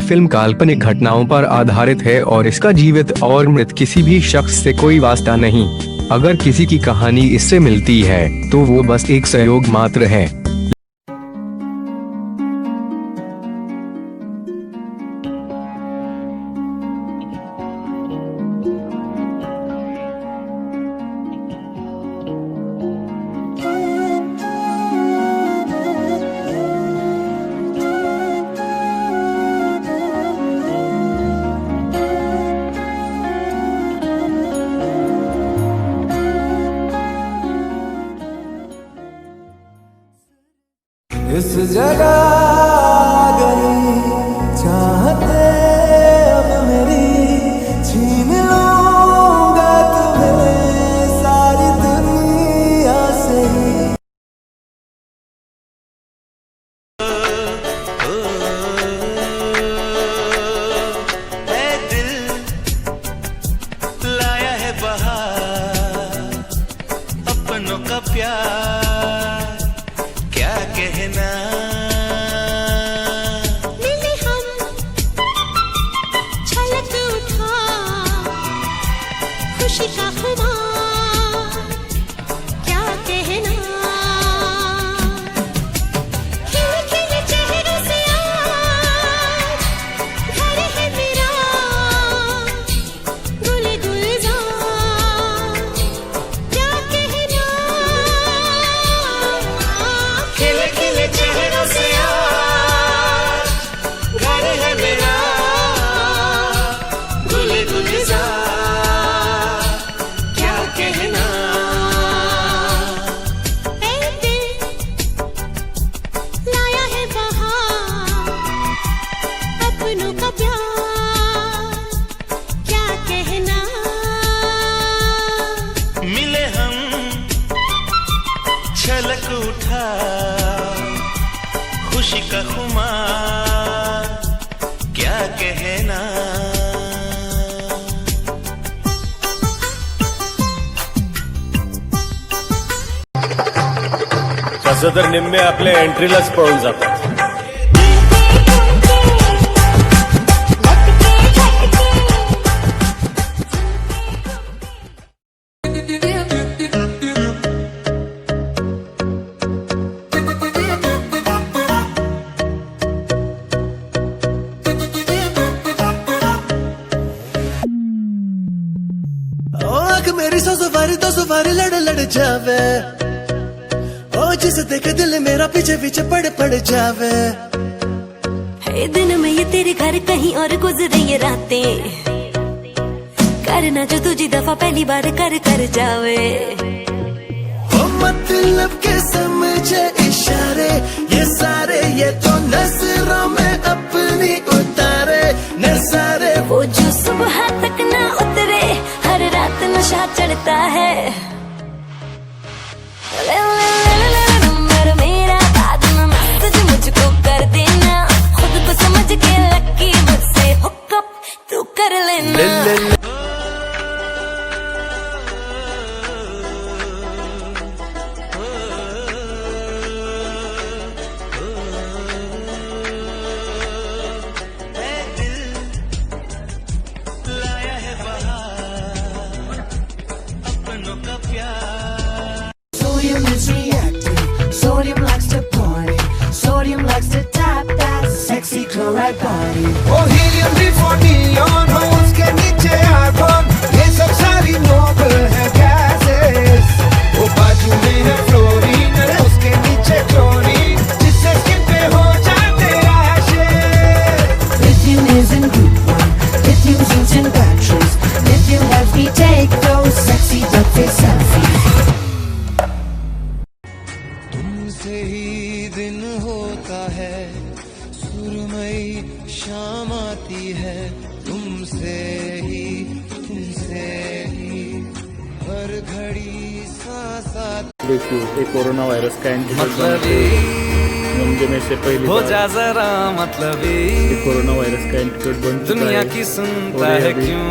Film काल्पनिक घटनाओं पर आधारित है और इसका जीवित और मृत किसी भी शख्स से कोई वास्ता नहीं। अगर किसी की कहानी इससे मिलती है तो वो बस एक सहयोग मात्र है। इस जगह गई चाहते अब मेरी, छीन लूंगा तुम्हें सारी दुनिया से ही। ऐ दिल लाया है बहार, अपनों का प्यार क्या कहना। मिले हम छलक उठा खुशी का खुमार क्या कहना। खिले खिले चेहरों से आज घर है मेरा, गुल गुलजार क्या कहना। खिले खिले चेहरों से आज घर है मेरा, गुल गुलजार क्या कहना। ऐ दिल लाया है बहार, अपनों का प्यार क्या कहना। मिले हम छलक उठा खुशी का खुमार क्या कहना। तसं तर निम्मे आपल्या एंट्रीलाच पळून जातात. आँख मेरी सौ सवारी लड़ लड़ जावे, ओ जिसे देखे दिल मेरा पीछे पीछे पड़ जावे। है दिन में ये तेरे घर कहीं और गुजरे ये रातें, करना जो तुझी दफा पहली बार कर जावे। ओ मतलब के समझे इशारे ये सारे, ये तो नजरों में अपनी उतारे नजारे। वो जो सुबह तक ना उतरे, हर रात नशा चढ़ता है। मेरा बाद में मस्त जो मुझको कर देना, खुद को समझ के लकी मुझसे हुकअप तू कर लेना। Sodium is reacting, sodium likes to party, sodium likes to tap that sexy chloride body. Oh helium before neon, हो उसके नीचे आर्गन, ये सब सारी नोबल है gases. वो बाजू में है फ्लोरीन, उसके नीचे क्लोरीन, जिससे स्किन पे हो जाते rashes. Lithium is in group 1, lithium's used in batteries. Lithium helps me take those sexy duck face selfies. तुमसे ही दिन होता है, सुरमई शाम आती है, तुमसे ही हर घड़ी सांस आती। देखिए ये कोरोना वायरस का एंटीडोट मुझे में से पहले हो जा जरा मतलबी, कोरोना वायरस का एंटीडोट बन चुका दुनिया है की सुनता है क्यों,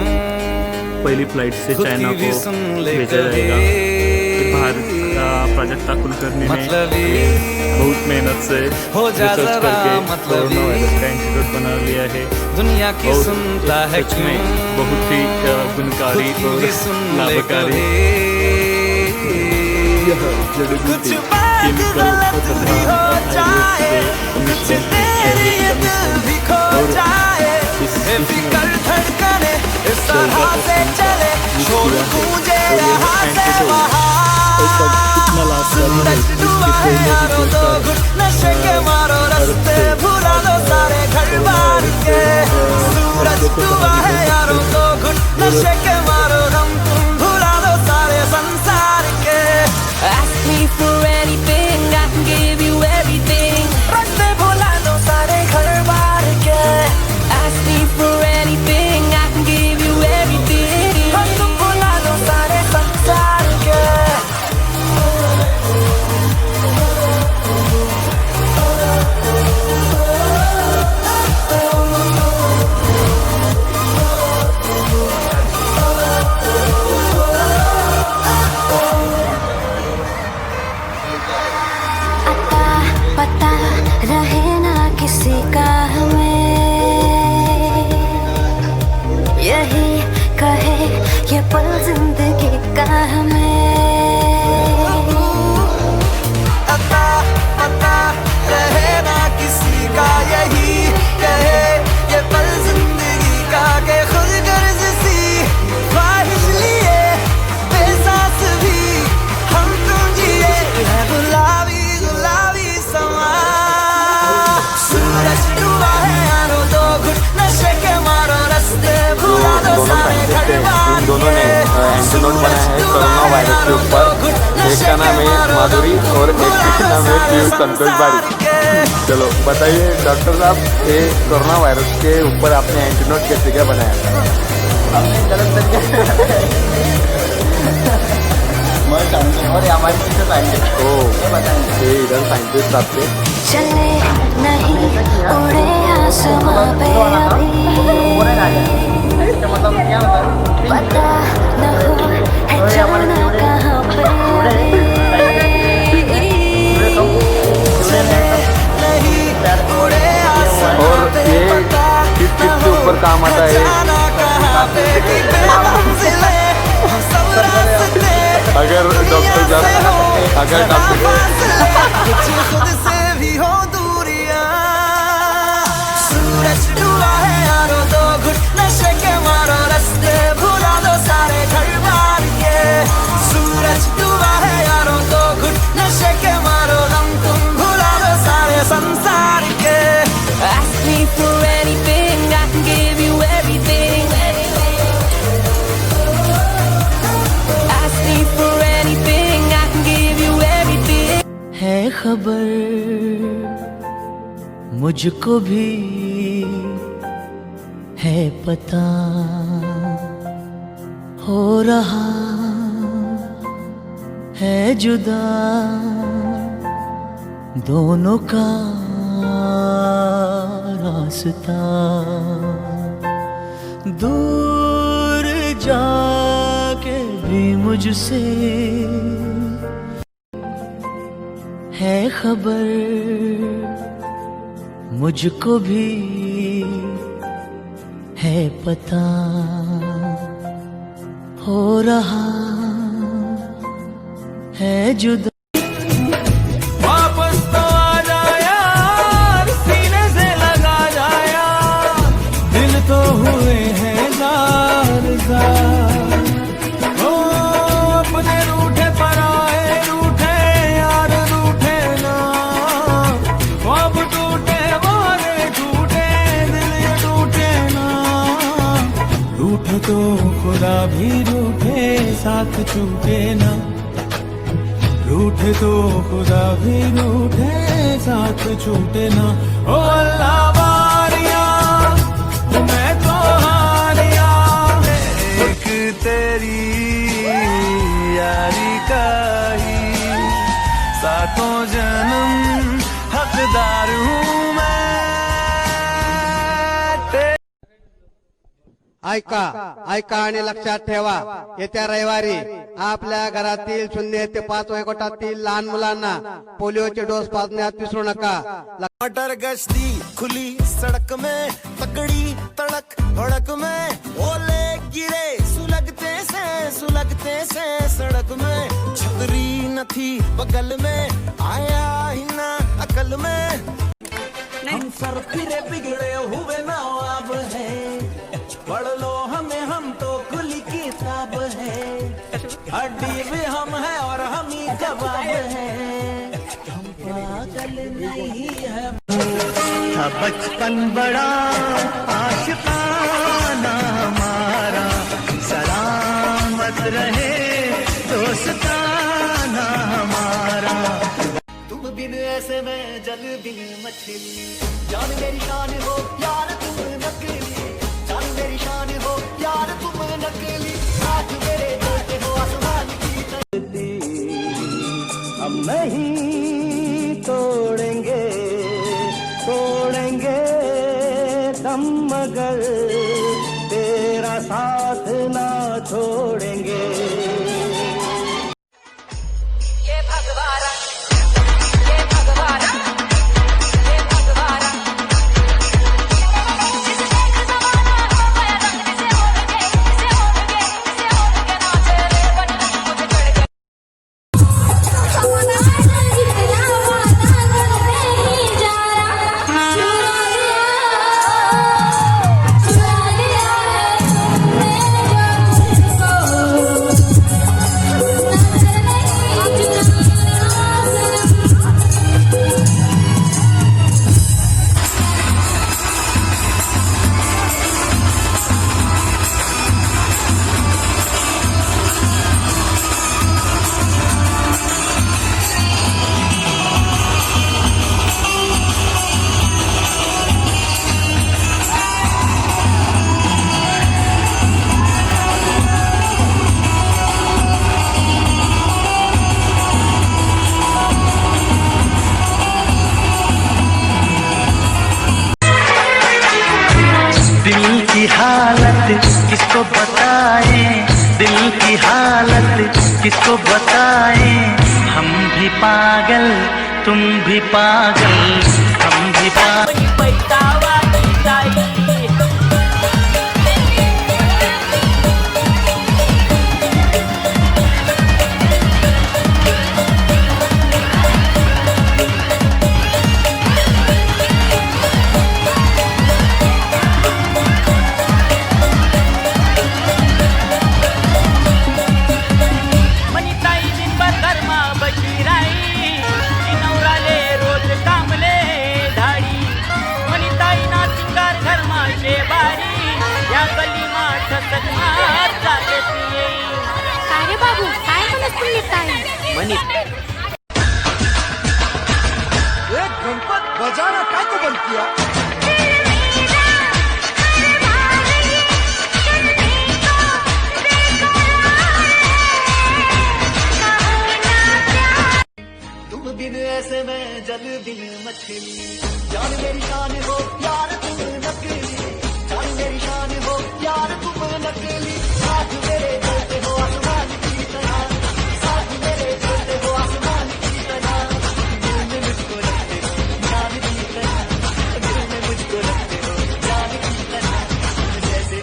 पहली फ्लाइट से खुद चाइना की भी को सुन ले भेजा कभी। जाएगा। प्राजक्ता कुलकर्णी ने मतलबी बहुत मेहनत से हो जा रिसर्च जरा करके मतलबी। कोरोना वायरस का एंटीडोट बना लिया है दुनिया की और सुनता है सच में बहुत ही गुणकारी खुद और भी सुन ले लाभकारी कभी। यह जड़ी बूटी केमिकल तथा आयुर्वेद से और फिकर धड़कने इस चलता तरह से चले शोर गूंजे यहाँ से वहाँ। कितना लाभकारी है दुआ है यारो तो घुट नशे के मारो रास्ते भुला दो सारे घर बार के। सूरज दुआ है यारो तो घुट नशे के मारो दम तुम भुला दो सारे संसार के। Ask me for anything, I can give you everything. रास्ते भुला दो सारे घर बार के। Ask me for anything, I can give you everything. हम तुम भुला दो सारे संसार के। अता पता रहे ना किसी का हमें, यही कहे ये पल जिंदगी का हमें। अता पता रहे ना किसी का, यही कहे ये पल जिंदगी का के खुद गर्ज सी ख्वाहिश लिए बेसास भी हम तुम जिए है गुलाबी गुलाबी समा। सूरज डूबा है यारो तो घुट नशे के मारो रास्ते भुला दो सारे घर बार के। दोनों ने एंटीडोट बनाया है कोरोना वायरस के ऊपर। एक का नाम है माधुरी और एक का नाम है पीयूष संतोष बारी। चलो बताइए डॉक्टर साहब, ये कोरोना वायरस के ऊपर आपने एंटीडोट कैसे क्या बनाया? हमने गलत तरीके और हमारी साइंटिस्ट को ये इधर साइंटिस्ट आपके चले नहीं उड़े आसमां पे अभी, मतलब क्या होता है? पता न हो है जाना कहाँ पे। और ये किसके ऊपर काम आता है? अगर डॉक्टर खुद से भी हो दूरियां। सूरज डूबा है यारो तो घुट नशे के मारो रास्ते भुला दो सारे घर बार के। सूरज डूबा है यारो तो घुट नशे के मारो दम तुम भुला दो सारे संसार के। Ask me for anything, I can give you everything. Ask me for anything, I can give you everything. है खबर मुझको भी है पता, हो रहा है जुदा दोनों का रास्ता। दूर जाके भी मुझसे है खबर मुझको भी है पता, हो रहा है जुदा। वापस तो आ जा यार, सीने से लगा जा यार, दिल तो हुए हैं जार जार। ओ अपने रूठे पर आए रूठे यार रूठे ना, ख्वाब टूटे वारे टूटे दिल ये टूटे ना। रूठे तो खुदा भी रूठे साथ छूटे ना, रूठे तो खुदा भी रूठे साथ छूटे ना। ओ अल्लाह वारिया मैं तो हारिया, एक तेरी यारी का ही सातों जन्म हकदार हूँ मैं। ऐका ऐका आणि लक्षात ठेवा, येत्या रविवारी आपल्या घरातील 0 ते 5 वयोगटातील लहान मुलांना पोलिओचे डोस पाजण्यात विसरू नका. मटर गश्ती खुली सड़क में, तगड़ी तड़क भड़क में, ओले गिरे सुलगते से सड़क में, छतरी न थी बगल में, आया ही ना अकल में. हम सर फिरे बिगड़े हुए नवाब है, पढ़ लो हमें हम तो खुली किताब है, हड्डी भी हम है और हम ही जवाब है, हम पागल नहीं है. था बचपन बड़ा आशिकाना हमारा, सलामत रहे दोस्ताना हमारा. तुम बिन ऐसे में जल बिन मछली, जान मेरी शान हो यार तुम नकली, जान मेरी शान हो यार तुम नकली, आज मेरे होते हो आसमान की तकती. हम नहीं तोड़ेंगे दम, मगर तेरा साथ ना छोड़ेंगे. किसको बताएं, दिल की हालत किसको बताएं, हम भी पागल तुम भी पागल, हम भी पागल. अरे बाबू काय म्हणत तुम्ही ताई? एक गणपत बजाना काय तो बंद किया. तुम बिन ऐसे में जल बिन मछली, जान मेरी शान हो यार तुम नकली, जान मेरी शान हो यार तुम नकली, साथ मेरे चलते हो आसमान की तरह, साथ मेरे चलते हो आसमान की तरह, दिल में मुझको रखते हो जान की तरह, दिल में मुझको रखते हो जान की तरह, जैसे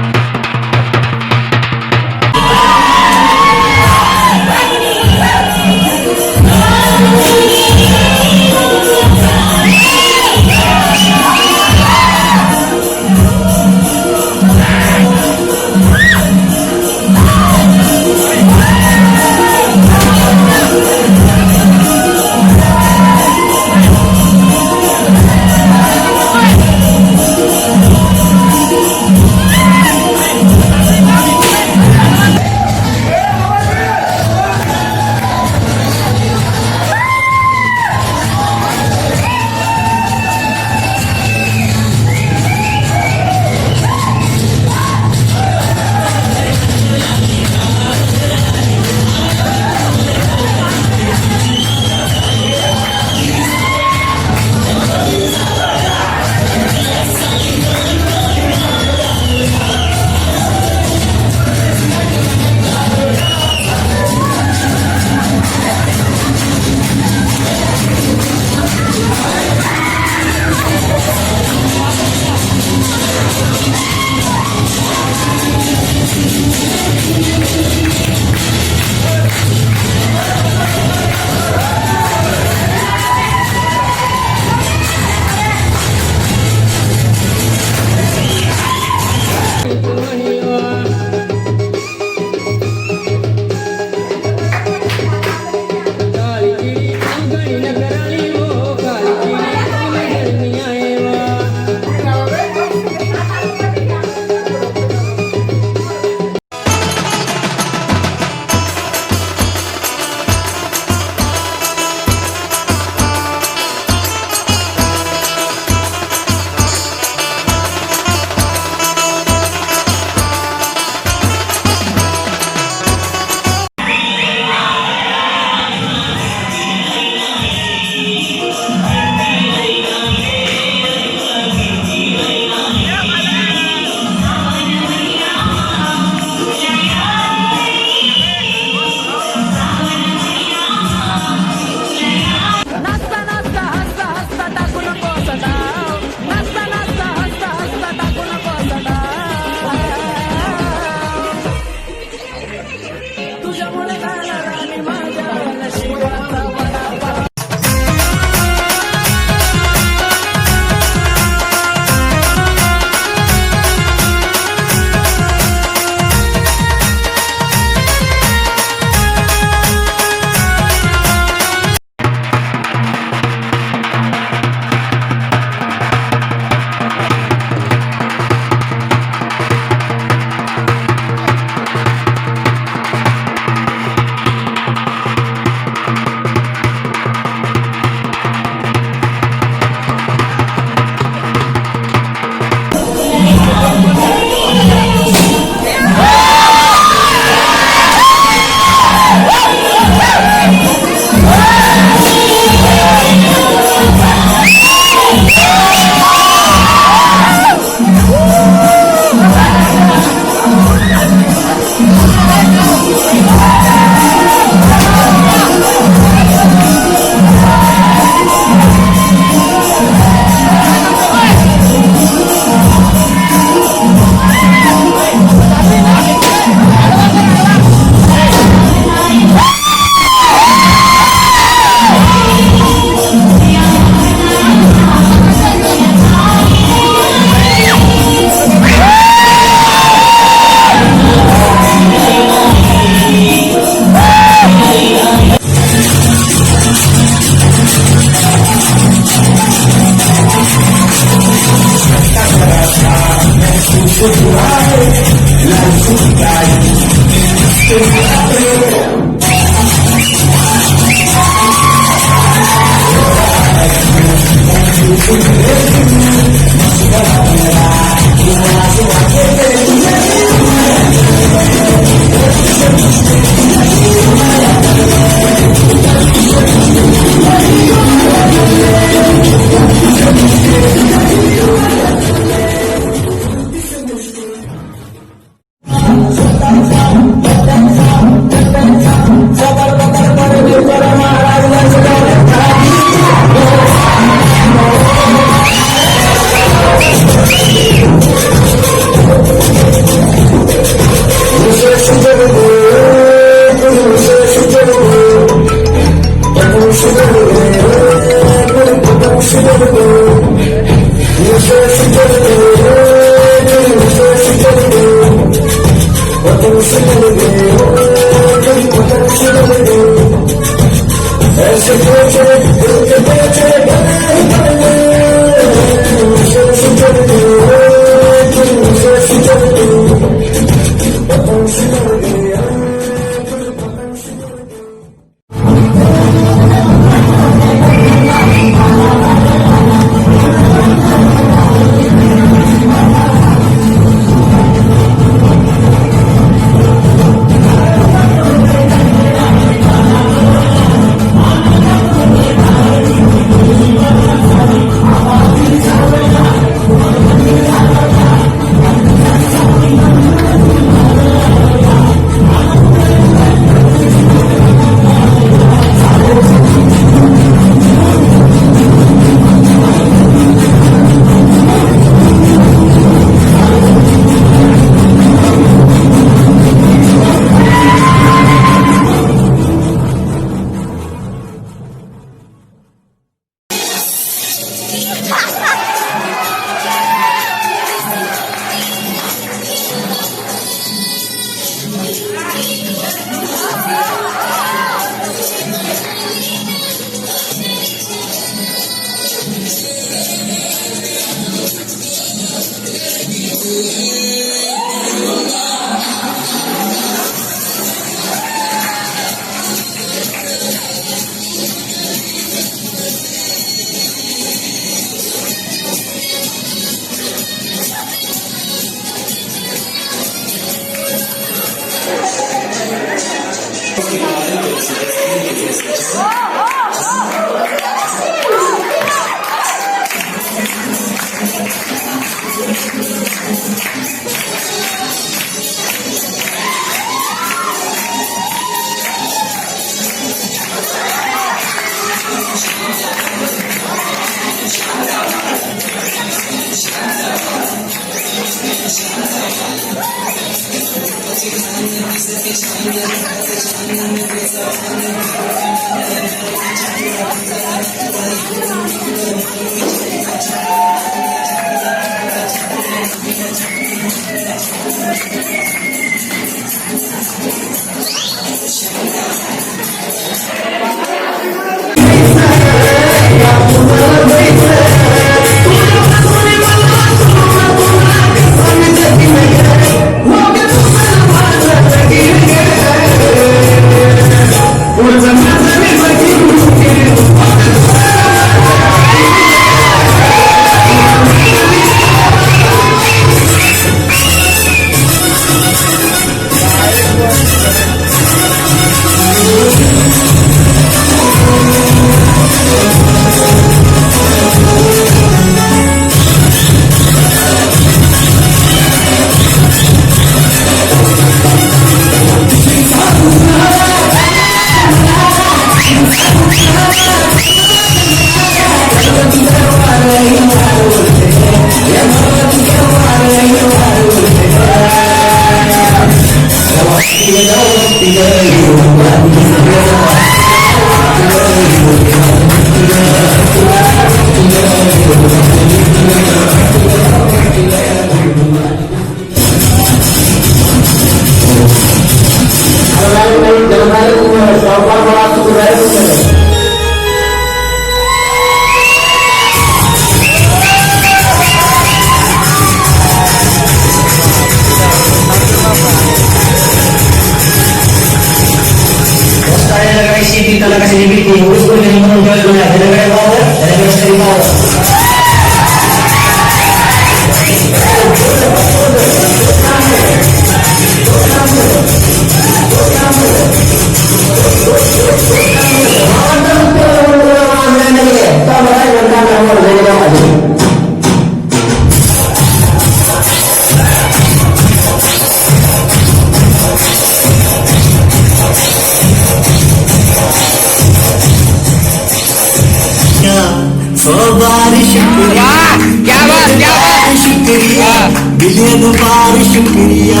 शुक्रिया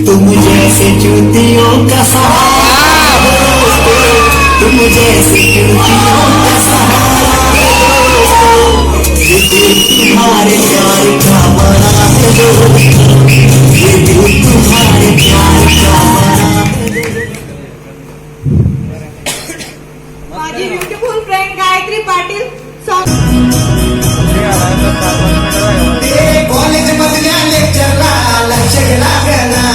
तुम जैसे ज्योतियों का सहारा तुम जैसे ज्योतियों का सहारा तुम्हारे प्यार का बना है ये दिल तुम्हारे प्यार का बना है। Beautiful friend Gayatri Patil song college मधल्या लेक्चरला लक्ष लागना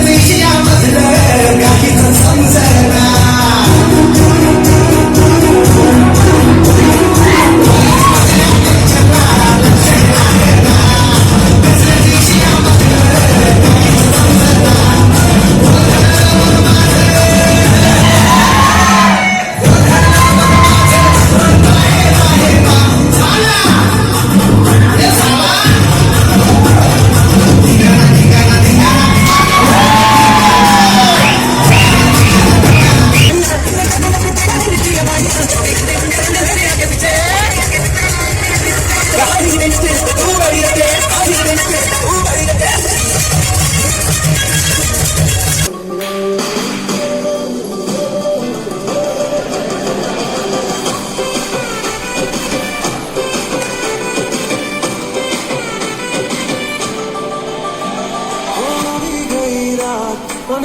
विषयामधलं काहीच समजना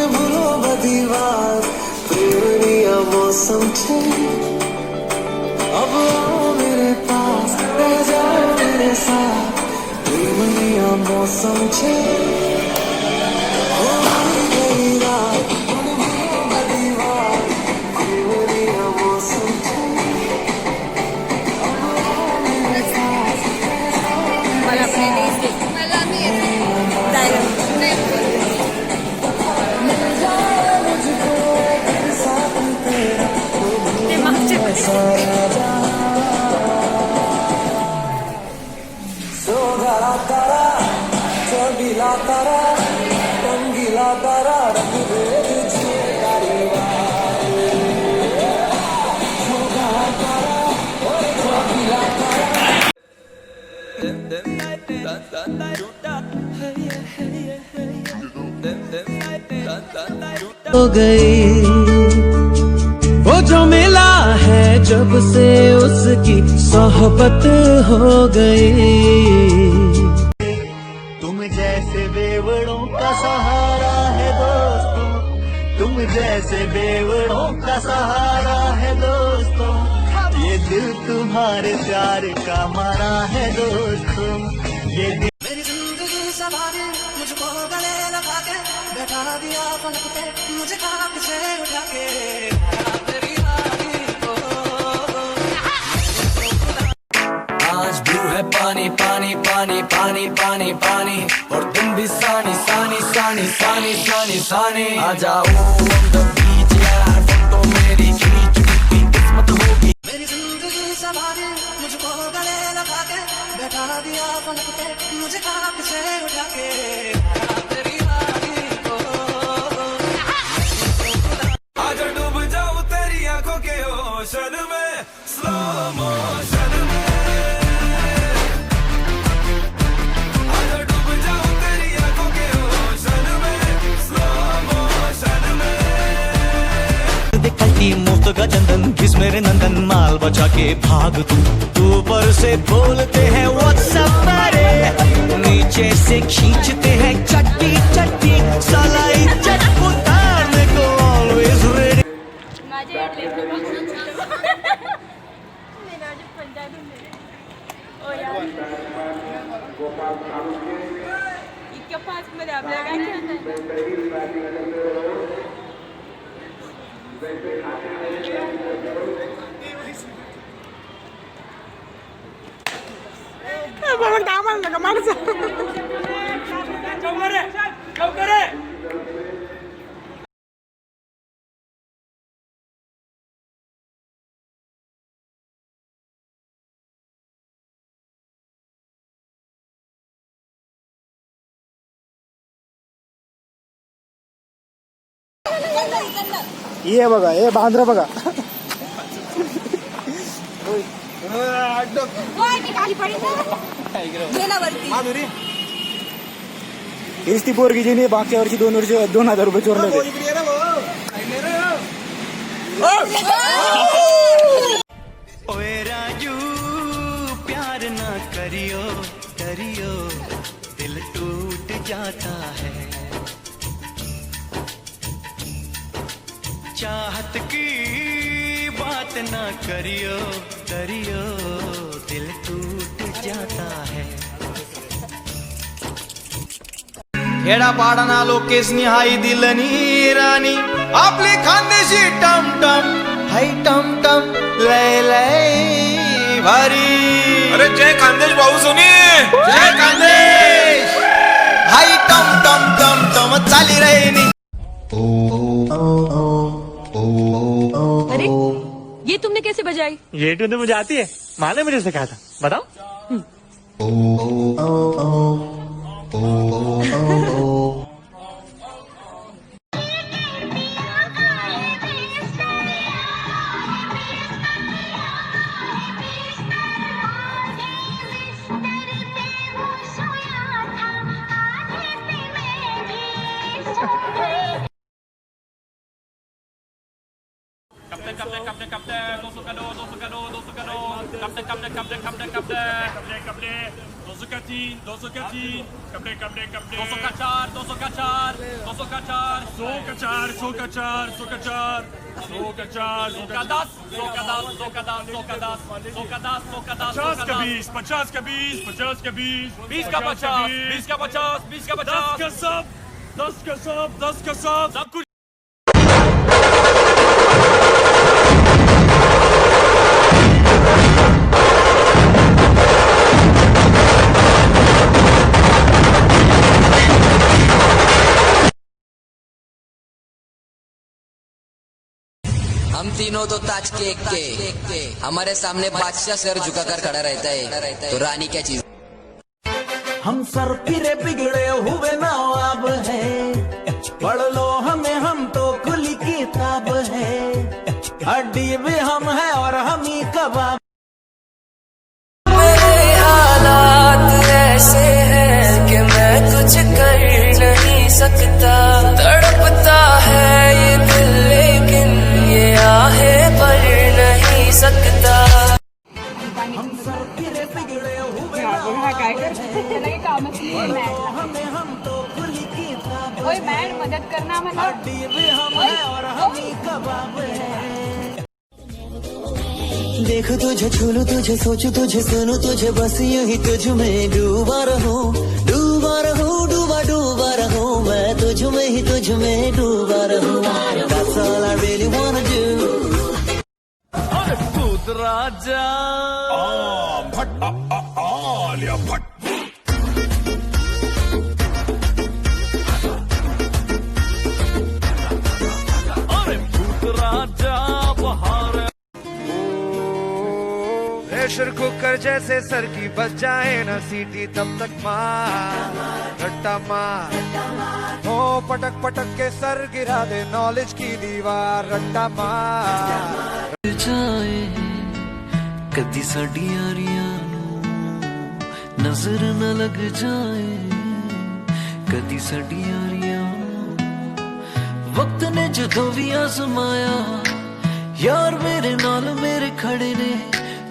भूलो बधी बात प्रेमनिया मौसम छे अब आओ मेरे पास रह जाओ मेरे साथ प्रेमनिया मौसम छे हो गई वो जो मिला है जब से उसकी सोहबत हो गई। तुम जैसे बेवड़ों का सहारा है दोस्तों, तुम जैसे बेवड़ों का सहारा है दोस्तों, ये दिल तुम्हारे प्यार का मारा है दोस्तों, ये दिल मेरी जिंदगी सवारे मुझको गले लगा के बैठा दिया पलक पे मुझे खाक से उठा के तेरी यारी को। आज ब्लू है पानी पानी पानी पानी पानी पानी और तुम भी सानी सानी सानी सानी सानी सानी आ जाओ on the beach यार फोटो मेरी खींच की किस्मत होगी। मेरी जिंदगी सवारे मुझको गले लगा के बैठा दिया पलक पे मुझे खाक से उठा के तेरी यारी को। आज डूब जाऊं तेरी आंखों के ओशन में स्लो मोशन में, आज डूब जाऊं तेरी आंखों के ओशन में स्लो मोशन में। दिखती मुफ्त का चंदन किस मेरे नंदन माल बचा के भाग तू ऊपर से बोलते हैं व्हाट्सएप पर, नीचे से खींचते हैं चट्टी चट्टी सलाई चटपुटार को ऑलवेज रेडी। इतक्या फास्ट मध्ये आपल्याला काय बाबा कामाला नका माणसं ये बघा हे बांद्रा बघा हीच ती पोरगी जिने मागच्या वर्षी 2,000 रुपये चोरले होते। ओए राजू प्यार ना करियो करियो दिल टूट जाता है, चाहत की बात ना करियो करियो दिल टूट जाता है खेडापाडाना लोकेशनी हाय दिलनी राणी आपली खानदेशी टमटम हाय टमटम लय लय भारी अरे जय खानदेश भाऊ सुनिए जय खानदेश हाय टमटम टमटम चाली रहेनी अरे ये तुमने कैसे बजाई? ये ट्यून तो मुझे आती है, माँ ने मुझे सिखाया था, बताओ। हम तीनों तो ताज के एक के हमारे सामने बादशाह सर झुकाकर खड़ा रहता है तो रानी क्या चीज हम सर फिरे बिगड़े हुए नवाब है पढ़ लो हमें हम तो खुली किताब है हड्डी भी हम है और हम ही कबाब मेरे हालात ऐसे हैं कि मैं कुछ कर नहीं सकता तड़पता है ये दिल लेकिन ये आहे पर नहीं सकता हम सर फिरे बिगड़े हुए काय करते कामच हमें हम तो खुली किताब होय मॅड मदत करना मला हड्डी भी हम है और हम ही कबाब है देखो तुझे छूलू तुझे सोचू तुझे सुनू तुझे बस यूं ही तुझ में डूबा रहूं डूबा रहूं डूबा डूबा रहूं मैं तुझ में ही तुझ में डूबा रहूं That's all I really wanna do भूत राजा अरे भूत राजा बहार प्रेशर कुकर जैसे सर की बच जाए न सीटी तब तक मार रट्टा मार हो पटक पटक के सर गिरा दे नॉलेज की दीवार रट्टा मार जाए कदी साडी यारियां नूं नजर न लग जाए कदी साडी यारियां वक्त ने जदों भी आजमाया यार मेरे नाल मेरे खड़े ने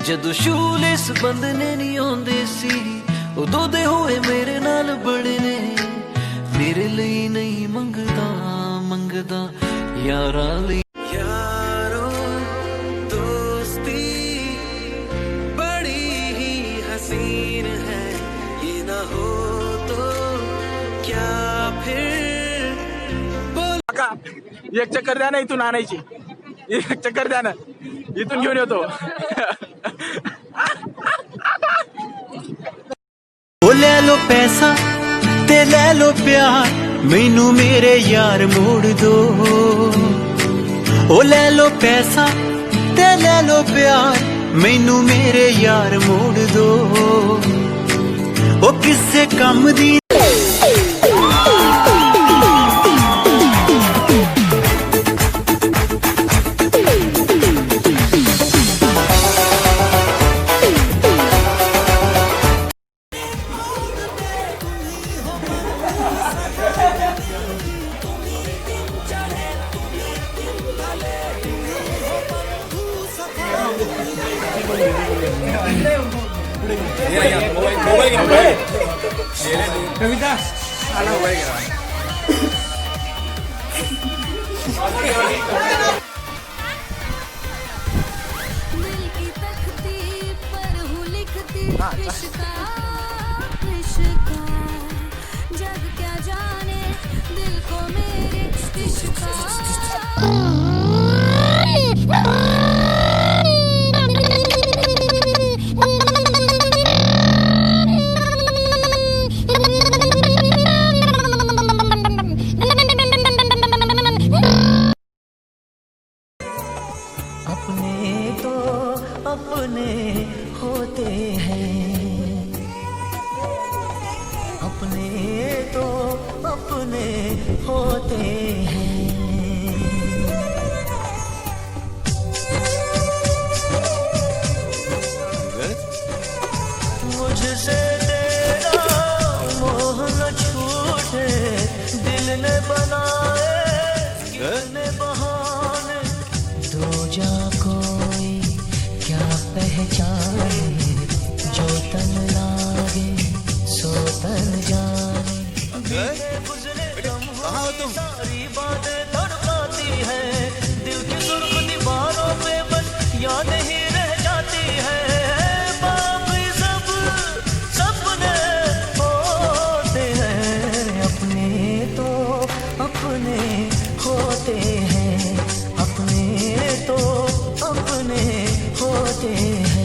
जदों शूलेस बंधने नहीं आउंदे सी उदों दे होए मेरे नाल बड़े ने मेरे लिए नहीं मंगदा मंगदा यारां लई यारो दोस्ती बड़ी ही हसीन है ये ना हो तो क्या फिर एक चक्कर द्या ना इथून आणायची एक चक्कर द्या ना इथून घेऊन येतो ओ ले लो पैसा ते ले लो प्यार मैनू मेरे यार मोड़ दो ओ ले लो पैसा ते ले लो प्यार मैनू मेरे यार मोड़ दो ओ किसे कम दी कविता जग क्या जाने दिल को मेरे इश्क अपने तो अपने होते हैं, अपने तो अपने होते हैं। मुझसे तेरा मोह न छूटे, दिल ने बनाए कितने बहाने, दो जा कोई क्या पहचाने, जो तन लागे सो तन जाने। गुजरे कहाँ हो तुम? सारी बातें तड़पाती है, दिल की सुर्ख दीवारों पे बस याद ही रह जाती है। बाकी सब सपने होते हैं, अपने तो अपने होते हैं, अपने तो अपने होते हैं।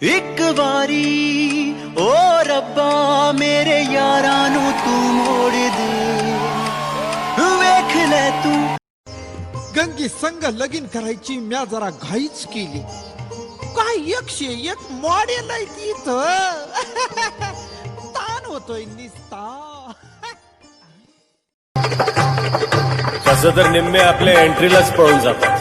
एक बारी ओ रब्बा मेरे यारा नू तू मोड़ दे, वेख ले तू। गंगी संग लगीन करायची म्या जरा घाईच केली, काय 101 मॉडेल आहे तिथं. ताण होतोय निस्ता. तसं तर निम्मे आपल्या एंट्रीलाच पळून जातात.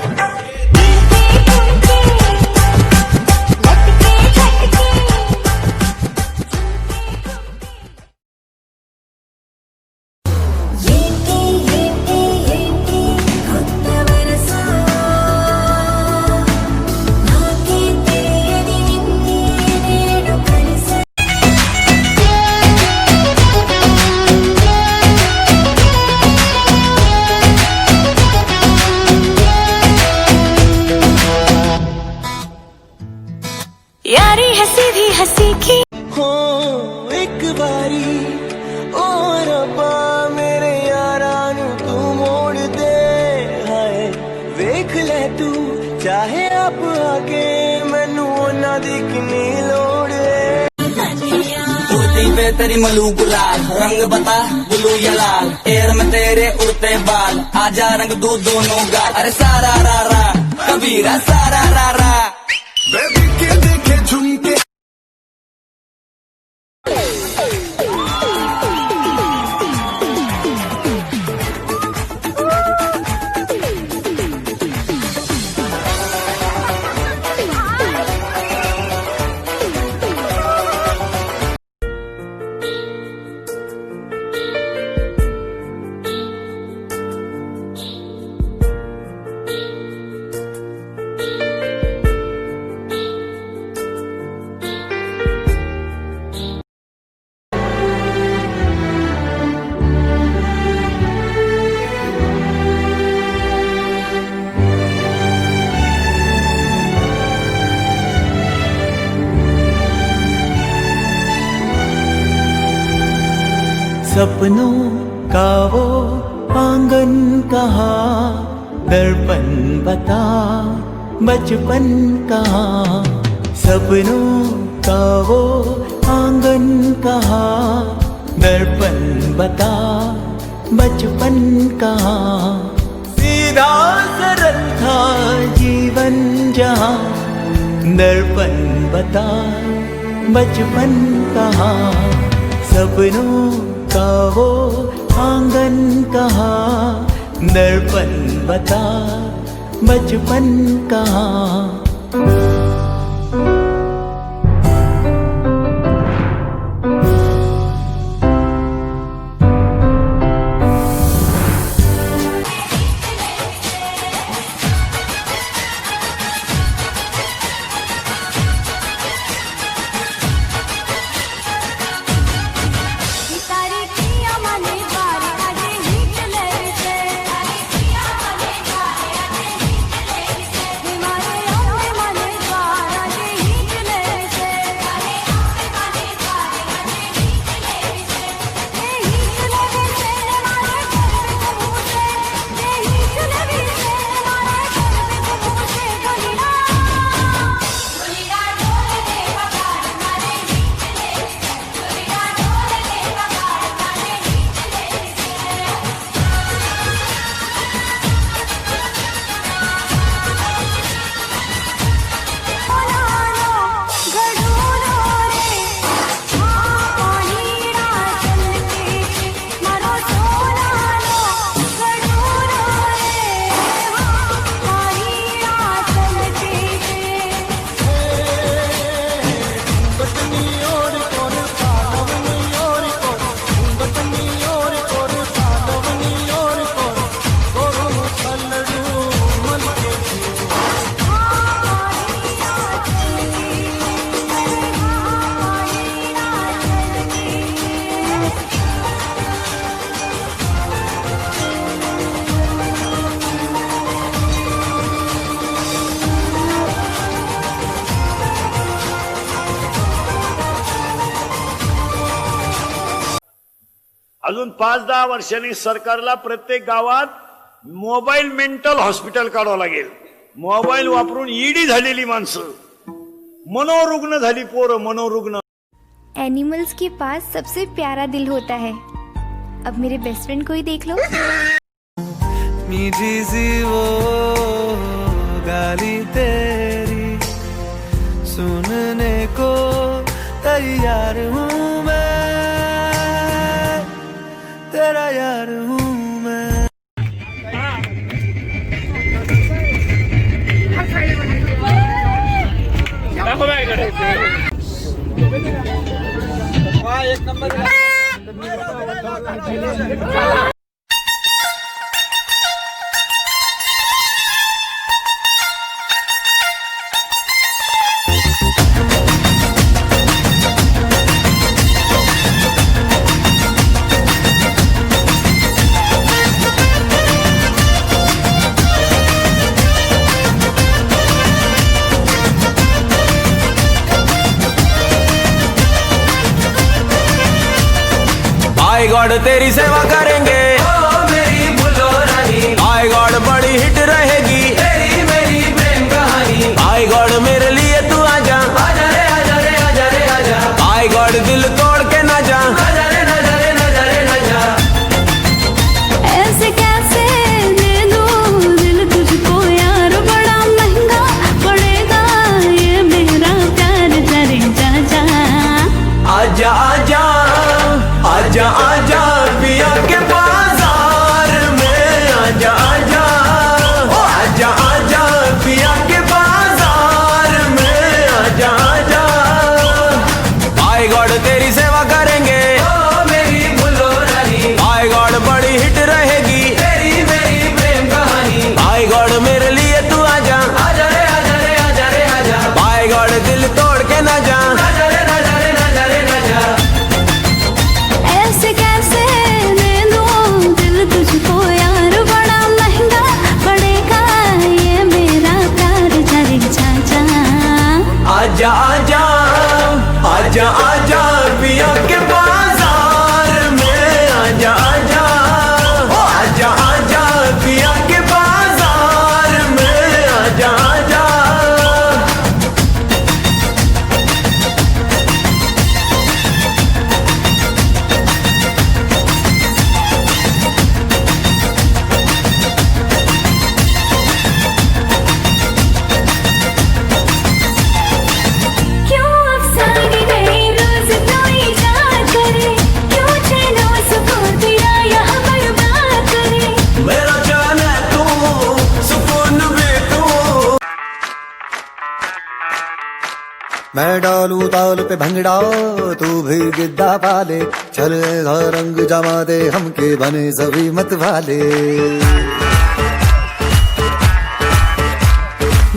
यारी है सीधी हंसी की हो एक बारी ओ रब्बा मेरे यारा नू तू मोड़ दे, हाय वेख ले तू चाहे आप आके मैनू ओना दी किन्नी लोड़ है। उड़ती पे तेरी मलू गुलाल, रंग बता ब्लू या लाल, एयर में तेरे उड़ते बाल, आजा रंग दू दोनों गाल। अरे सारा रा रा कबीरा सारा रा रा, बेबी के देखे झुमके। सपनों का वो आंगन कहाँ, दर्पण बता बचपन कहाँ। सपनों का वो आंगन कहाँ, दर्पण बता बचपन कहाँ। सीधा सरल था जीवन जहाँ, दर्पण बता बचपन कहाँ, सपनों का वो आंगन कहाँ, दर्पण बता बचपन कहाँ। अजून 5-10 वर्षांनी सरकारला प्रत्येक गावात मोबाईल मेंटल हॉस्पिटल काढावं लागेल. मोबाईल वापरून ईडी झालेली माणसं, मनोरुग्ण झाली पोरं, मनोरुग्ण. एनिमल्स के पास सबसे प्यारा दिल होता है. अब मेरे बेस्ट फ्रेंड को ही देख लो. मीठी सी वो गाली तेरी सुनने को तैयार हूँ मैं, तेरा यार हूँ मैं. एक नंबर. आई गॉड तेरी सेवा करेंगे, ओ मेरी बुलो रानी. आई गॉड बड़ी हिट रहेगी तेरी मेरी प्रेम कहानी. आई गॉड मेरे लिए तू आजा, आजा रे आजा रे आजा रे आजा. आई गॉड दिल तोड़ के ना जा, आजा रे ना जा रे ना जा रे ना जा. ऐसे कैसे दे दूं दिल तुझको यार, बड़ा महंगा पड़ेगा ये मेरा प्यार. जरे जा जा, आजा आजा आजा आजा पिया के पास. मैं डालू ताल पे भंगड़ा तू भी गिद्दा पाले चलेगा रंग जमा दे हमके बने सभी मत वाले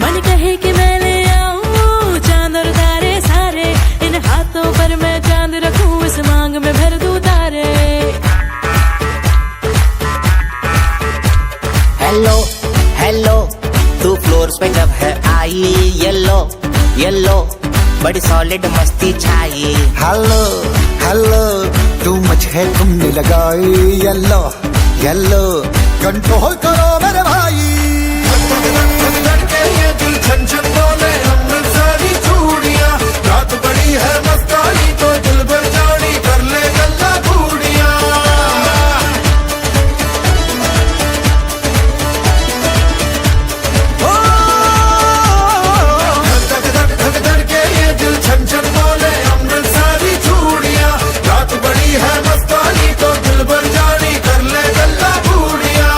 मन कहे कि मैं ले आऊं चांद और तारे सारे इन हाथों पर मैं चांद रखूं इस मांग में भर दूं तारे हेलो हेलो तू फ्लोर्स पे जब है आई येलो येलो बड़ी सॉलिड मस्ती छाई हेलो हेलो तू मच है तुमने लगाई येलो येलो कंट्रोल करो मेरे भाई ये दिल छन छन बोले अमृतसरी चूड़ियां रात बड़ी है मस्तानी तो दिल भर जानी कर ले गल्ला घूड़ियां छन छन बोले अमृतसरी चूड़ियां रात बड़ी है मस्तानी तो दिल भर जानी कर ले गल्ला घूड़ियां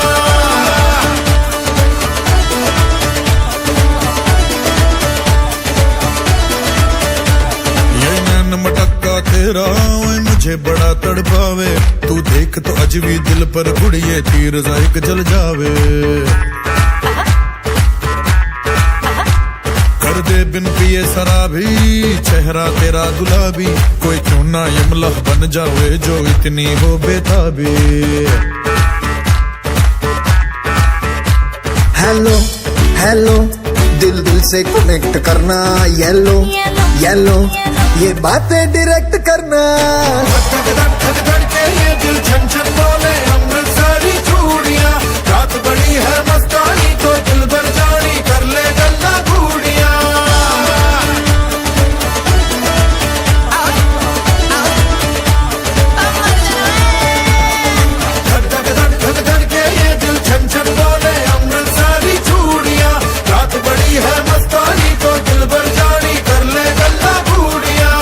ये नैन मटक्का तेरा ओए मुझे बड़ा तड़पावे तू देख तो अजवी दिल पर गुड़िए तीर जायक जल जावे कर दे बिन पिए शराबी चेहरा तेरा गुलाबी कोई क्यों ना यमला बन जावे जो इतनी हो बेताबी हेलो हेलो दिल दिल से कनेक्ट करना येलो येलो ये बातें डायरेक्ट करना ये दिल छन छन बोले अमृतसरी चूड़ियां रात बड़ी है मस्तानी तो दिल भर जानी कर ले गल्ला घूड़ियां ये दिल छन छन बोले अमृतसरी चूड़ियां रात बड़ी है मस्तानी तो दिल भर जानी कर ले गल्ला घूड़ियां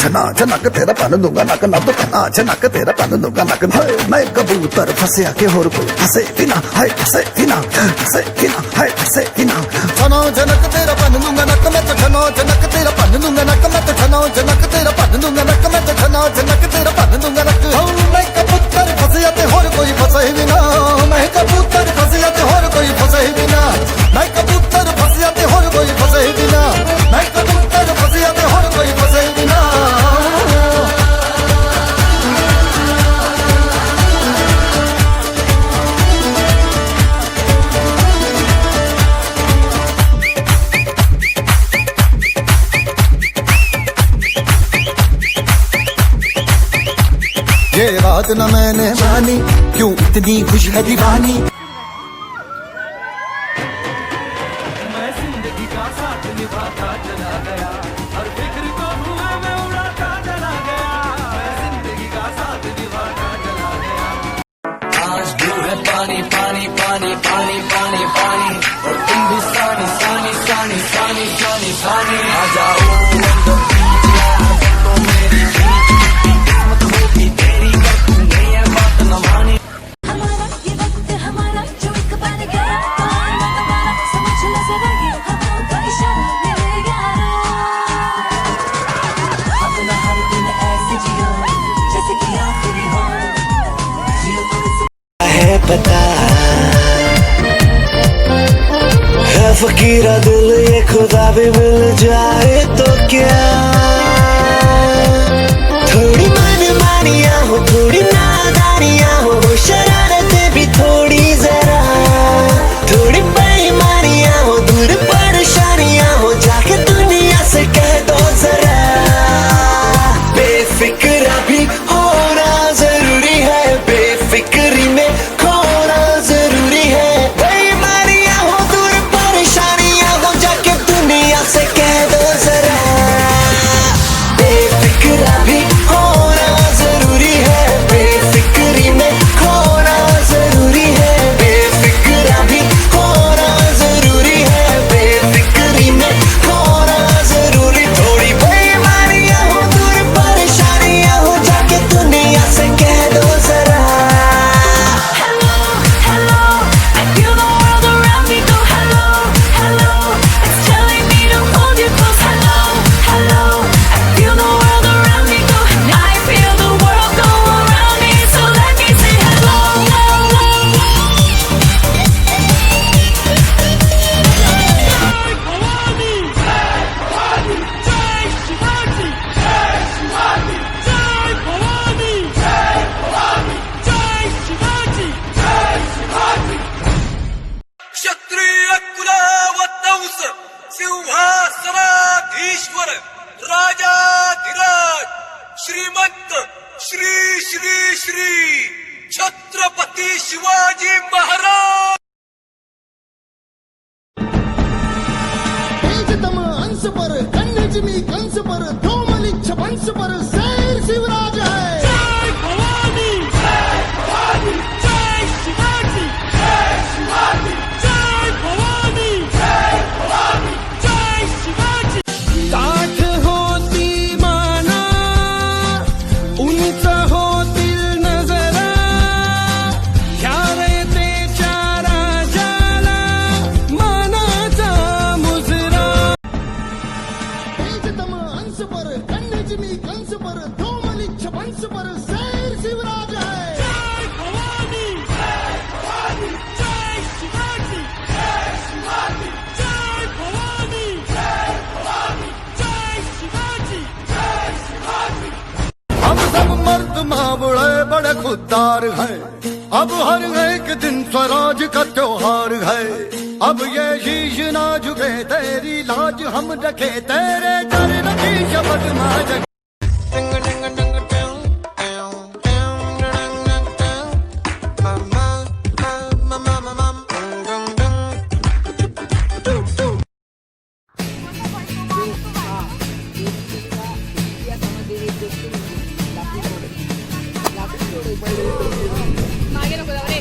छना छनक तेरा पान दूंगा नक नब छना छनक तेरा पान दूंगा नक हाय मैं कबूतर फंसे आके और कोई फंसे बिना हाय फंसे बिना फंसे बिना हाय फंसे बिना छनो छनक तेरा पान दूंगा नक मैं तो छनो छनक तेरा पान दूंगा नक मैं तो छनो छनक तेरा पान दूंगा नक मैं तो छनो छनक तेरा पान दूंगा नक मैं कबूतर फंसे आते और कोई फंसे बिना मैं कबूतर फंसे आते और कोई फंसे बिना मैं कबूतर फंसे आते और कोई फंसे बिना मैं कबूतर फंसे आते और कोई फंसे बिना ये बात न मैंने मानी क्यों इतनी खुश है दीवानी मैं जिंदगी का साथ निभाता चला गया हर फिक्र को हुआ मैं उड़ाता चला गया मैं जिंदगी का साथ निभाता चला गया आज ब्लू है पानी पानी पानी पानी पानी पानी और तुम भी सानी सानी सानी सानी सानी सानी आ जाओ पता है फकीरा दिल ये खुदा भी मिल जाए तो क्या थोड़ी मनमानियाँ हो थोड़ी नादानियाँ हो शरारतें भी थोड़ी जरा थोड़ी बेईमानियाँ हो दूर परेशानियाँ हो जाके दुनिया से कह दो जरा बेफिक्रा भी होना जरूरी है बेफिक्री में से कह दो जरा राजेश्वर राजाधिराज श्रीमंत श्री श्री श्री छत्रपती शिवाजी महाराज अंश पर कन्या मी कंस पर धूमलिच्छ वंश पर शेर शिवराज है जय भवानी जय भवानी जय शिवाजी जय शिवाजी जय भवानी जय भवानी जय शिवाजी काठ होती माना उंच होतील नजरा ह्या रयतेच्या राजाला मानाचा मुजरा अंश पर कन्या मी कंस पर धूमलिच्छ वंश पर शेर शिवराज है जय भवानी जय भवानी जय शिवाजी जय शिवाजी जय भवानी जय भवानी जय शिवाजी जय शिवाजी हम सब मर्द महाबड़े बड़े खुददार हैं अब हर एक दिन स्वराज का त्योहार है अब ये शीश ना झुके तेरी लाज हम रखे तेरे चरण की शपथ मां जग मागे नको जाऊ रे.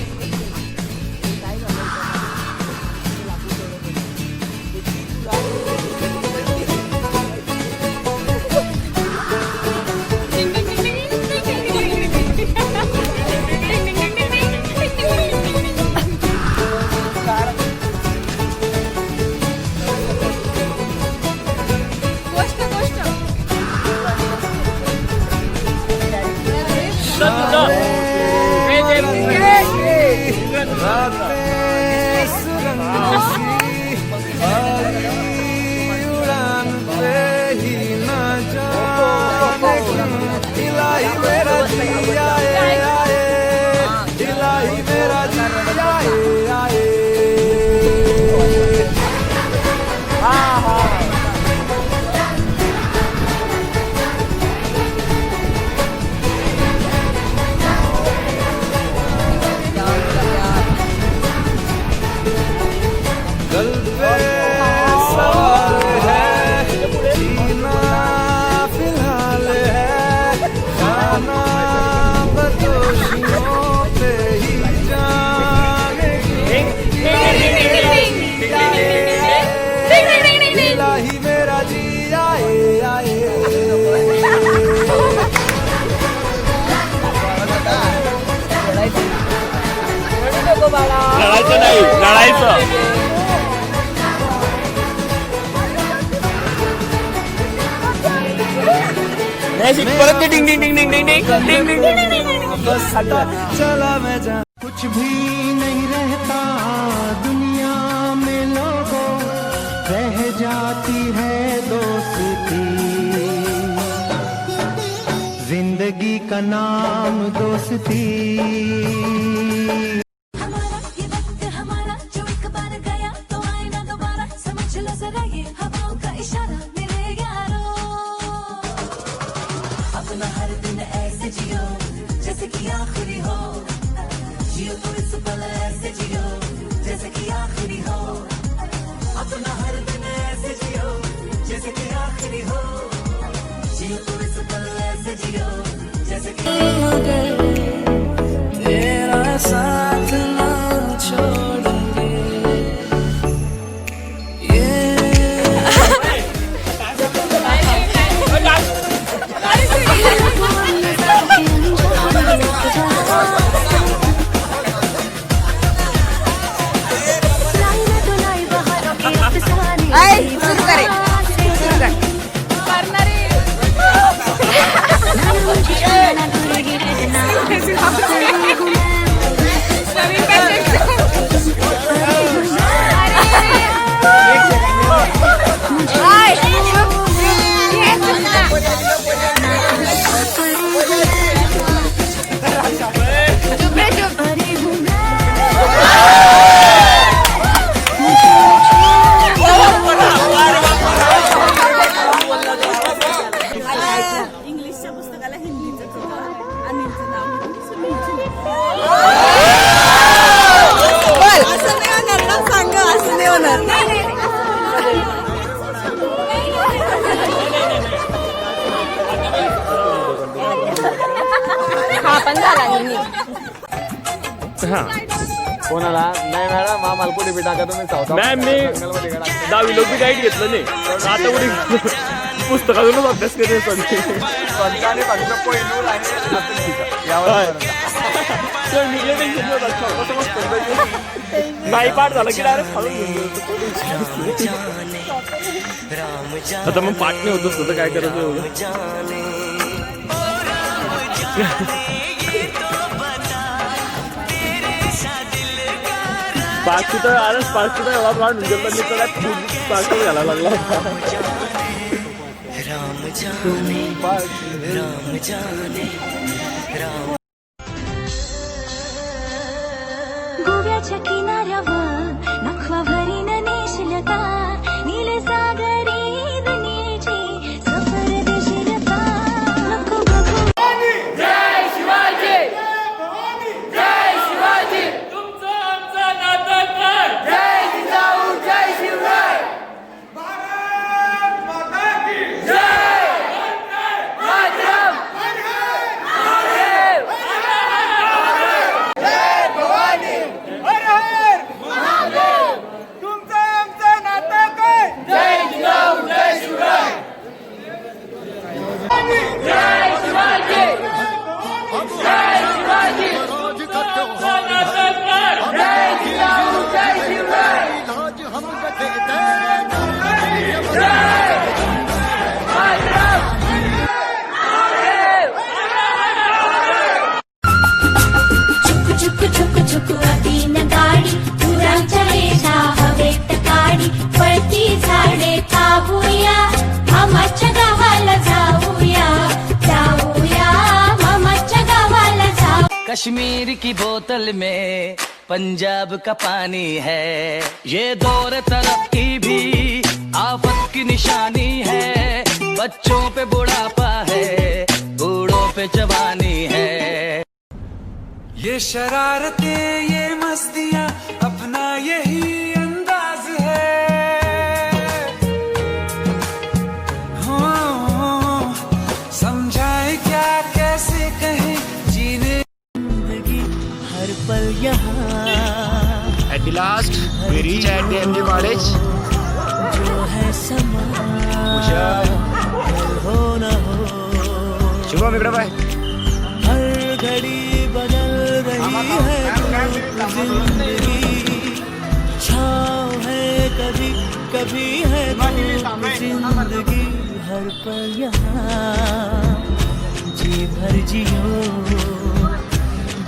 लढायचं नाही लढायचं परत ते डिंग डिंग डिंग डिंग डिंग डिंग डिंग डिंग डिंग बस चला मैं जा कुछ भी नहीं रहता दुनिया में लोगों रह जाती है दोस्ती जिंदगी का नाम दोस्ती तेरा साथ ना छोड़ेंगे हा कोणाला नाही मॅडम आम्हाला कुठे बी टाका तुम्ही मॅम मी 10वी लोक गाईड घेतलं नाही आता उडी पुस्तकातूनच अभ्यास करते पंचाने फक्त पहिलं नाही पाठ झालं की डायरेक्ट खालून आता मग पाठ नाही होतच होतं काय करायचं एवढं पाच तर आरच पाच तर एवढा प्लॉट म्हणजे पण मी त्याला पाच घालायला लागला गोव्याच्या किनाऱ्यावर नखवा भरीन नेसलता नीले सागरी दुनियेची सफर दिशेलता नको बघू जय शिवाजी जय शिवाजी तुमचं आमचं नातं कर जय जिजाऊ जय शिवराय जय मातरम जय भवानी हर हर महादेव तुमचं आमचं नातं काय जय जिजाऊ जय शिवराय जय शिवाजी जय शिवाजी तुमचं नातं कर जय जिजाऊ जय शिवराय जय मातरम छुक छुक छुक आती न गाडी पुराच्या रेषा हवेत काढी पळती झाडे काबूया मामाच्या गावाला जाऊया जाऊया मामाच्या गावाला जाऊ कश्मीर की बोतल में पंजाब का पानी है ये दौर तरक्की भी आफत की निशानी है बच्चों पे बुढ़ापा है बूढ़ों पे जवानी है ये शरारतें ये मस्तियाँ अपना यही अंदाज है हो समझाए क्या कैसे कहें जीने जिंदगी हर पल यहाँ At the last, we reach at the MG college. जो है समा हो न हो शुभम इकडे बाय हर घड़ी बदल रही है जिंदगी छाँव है कभी कभी है धूप जिंदगी हर पल यहाँ जी भर जियो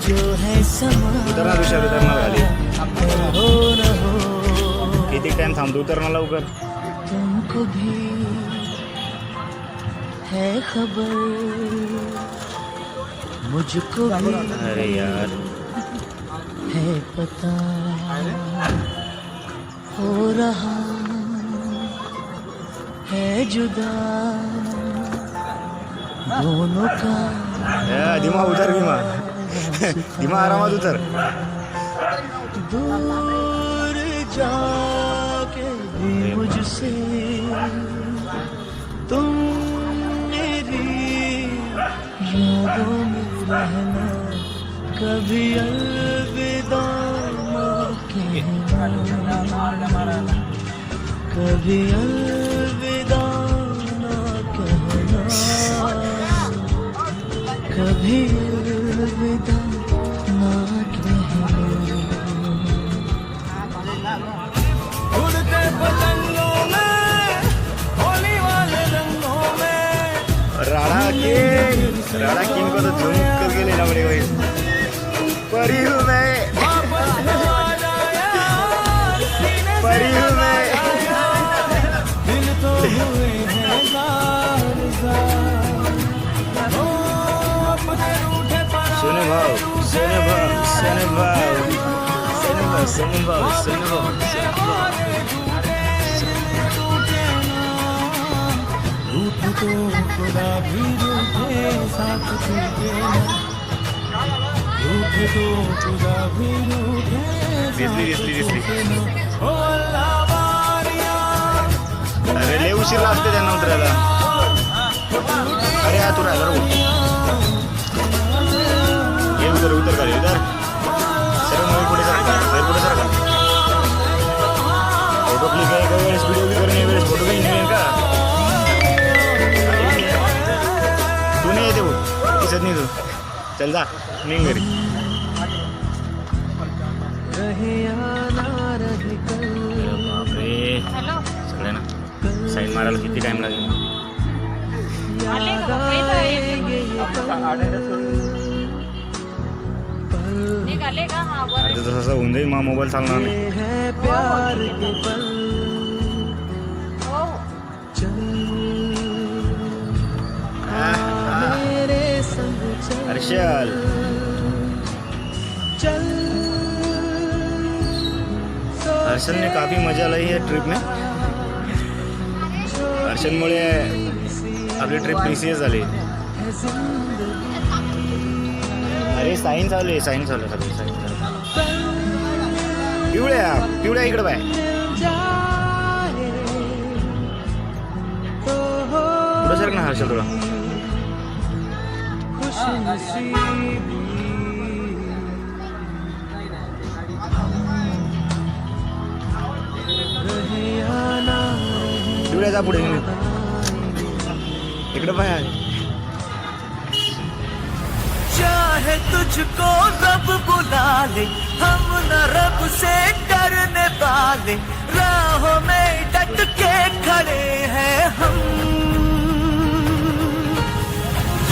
जो है समा उतरना दुसऱ्या उतरना झाली हो न हो किती टाइम थांबतो उतरना लवकर तुमको भी है खबर मुझको भी अरे यार है पता हो रहा है जुदा दोनों का धीमा उतर धीमा धीमा आरामात उतर दूर जाके भी मुझसे तुम मेरी यादों में रहना कभी अलविदा ना कहना कभी अलविदा ना कहना कभी अलविदा ना कहना उड़ते पतंगों में होली वाले रंगों में राणा किंग को तो झूम कर के लेना पड़ेगा इस परी हूँ मैं परी हूँ मैं दिल तो हुए हैं जार हो अपने रूठे पड़ा सुने भाव सुने भाव सुने भाव सुने भाव सुने भाव सुने भाव रूठ तो खुदा भी रूठे साथ छूटे रूठ तो खुदा भी रूठे ओ अल्लाह वारिया अरे लय उशीर लागते त्यांना उतरायला अरे तू राहिला रे ये उतर उतर खाली उतर फोटो क्लिक आहे का वेळेस व्हिडिओ बी करणे वेळेस फोटो बी नाही का तू नाही येते भाऊ दिसत नाही तू चल जा निघ घरी बापरे सगळे ना साईन मारायला किती टाइम लागेल अर्धा तासाचा होऊन जाईल मग मोबाईल चालणार नाही हर्षल हर्षल ने काफी मजा लाई है ट्रिप में हर्षलमुळे आपली ट्रिप प्रिसियस झाली अरे साईन चालू आहे सगळी साईन पिवळ्या इकडं बाय पुढं सर ना हर्षल थोडा पिवळ्या जा पुढे इकडं बाय चाहे तुझको रब बुला ले हम न रब से डरने वाले राहों में डट के खड़े हैं हम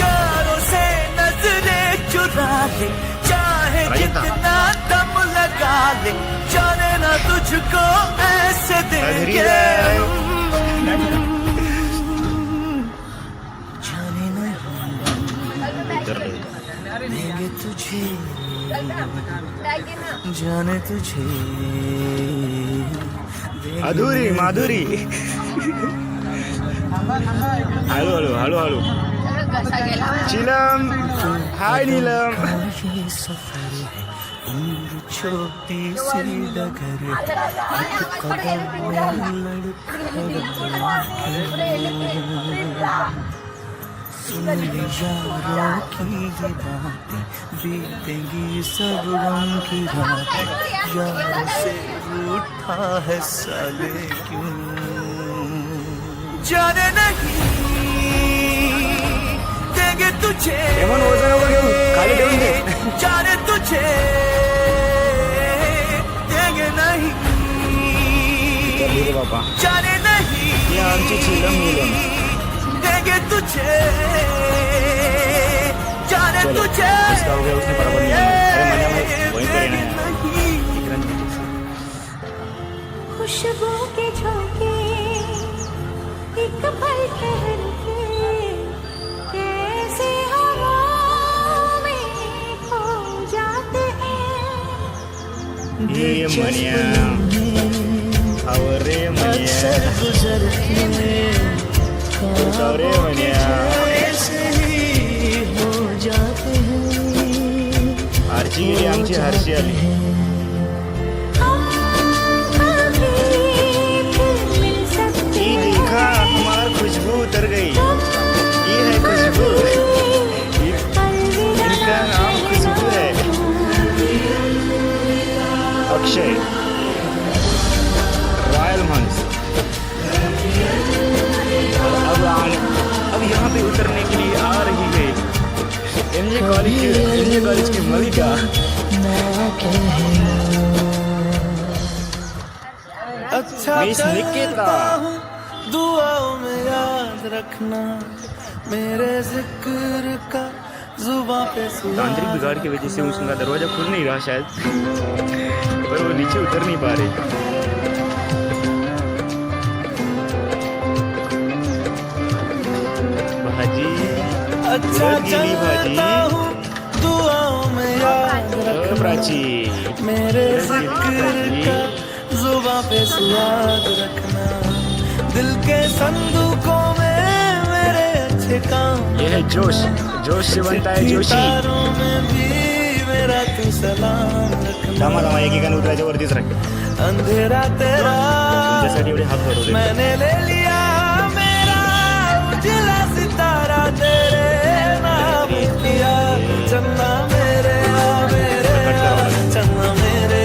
यारों से नजरें चुरा ले चाहे जितना दम लगा ले जाने ना तुझको ऐसे देंगे देंगे तुझे जाने तुझे अधूरी माधुरी हळू चिलम हाय नीलम छोटी सी डगर एक कदम सुन ले यारों की ये बातें बीतेंगी सब गम की रातें यारों से रूठा है साले क्यों जाने नहीं देंगे तुझे जाने तुझे देंगे नहीं जाने नहीं देंगे तुझे जाने तुझे खुशबू के झोंके एक पल ठहर के कैसे हवाओं में खो जाते हैं गुजर ऐसे ही हो जाते हैं आरची गेली आमची हर्षी आली ये देखा हमार खुशबू उतर गई ये है खुशबू इनका नाम खुशबू है अक्षय रॉयल हंस अब यहाँ पे उतरने के लिए आ रही है एमजे कॉलेज की मलिका अच्छा चलता हूँ दुआओं में याद रखना मेरे जिक्र का जुबां पे तांत्रिक बिगाड़ की वजह से उसका दरवाजा खुल नहीं रहा शायद पर वो नीचे उतर नहीं पा रहे अच्छा चलता हूँ दुआओं में याद रखना मेरे जिक्र का जुबां पे स्वाद रखना दिल के संदूकों में मेरे अच्छे काम ये है जोश से बनता है जोशी में भी मेरा तू सलाम रखना दमा एकीकडे उतरायच्या वरतीच राख अंधेरा तेरा तुमच्यासाठी एवढे हात भरवले मैंने ले लिया मेरा उजला सितारा तेरे नाम किया चन्ना मेरे चन्ना मेरे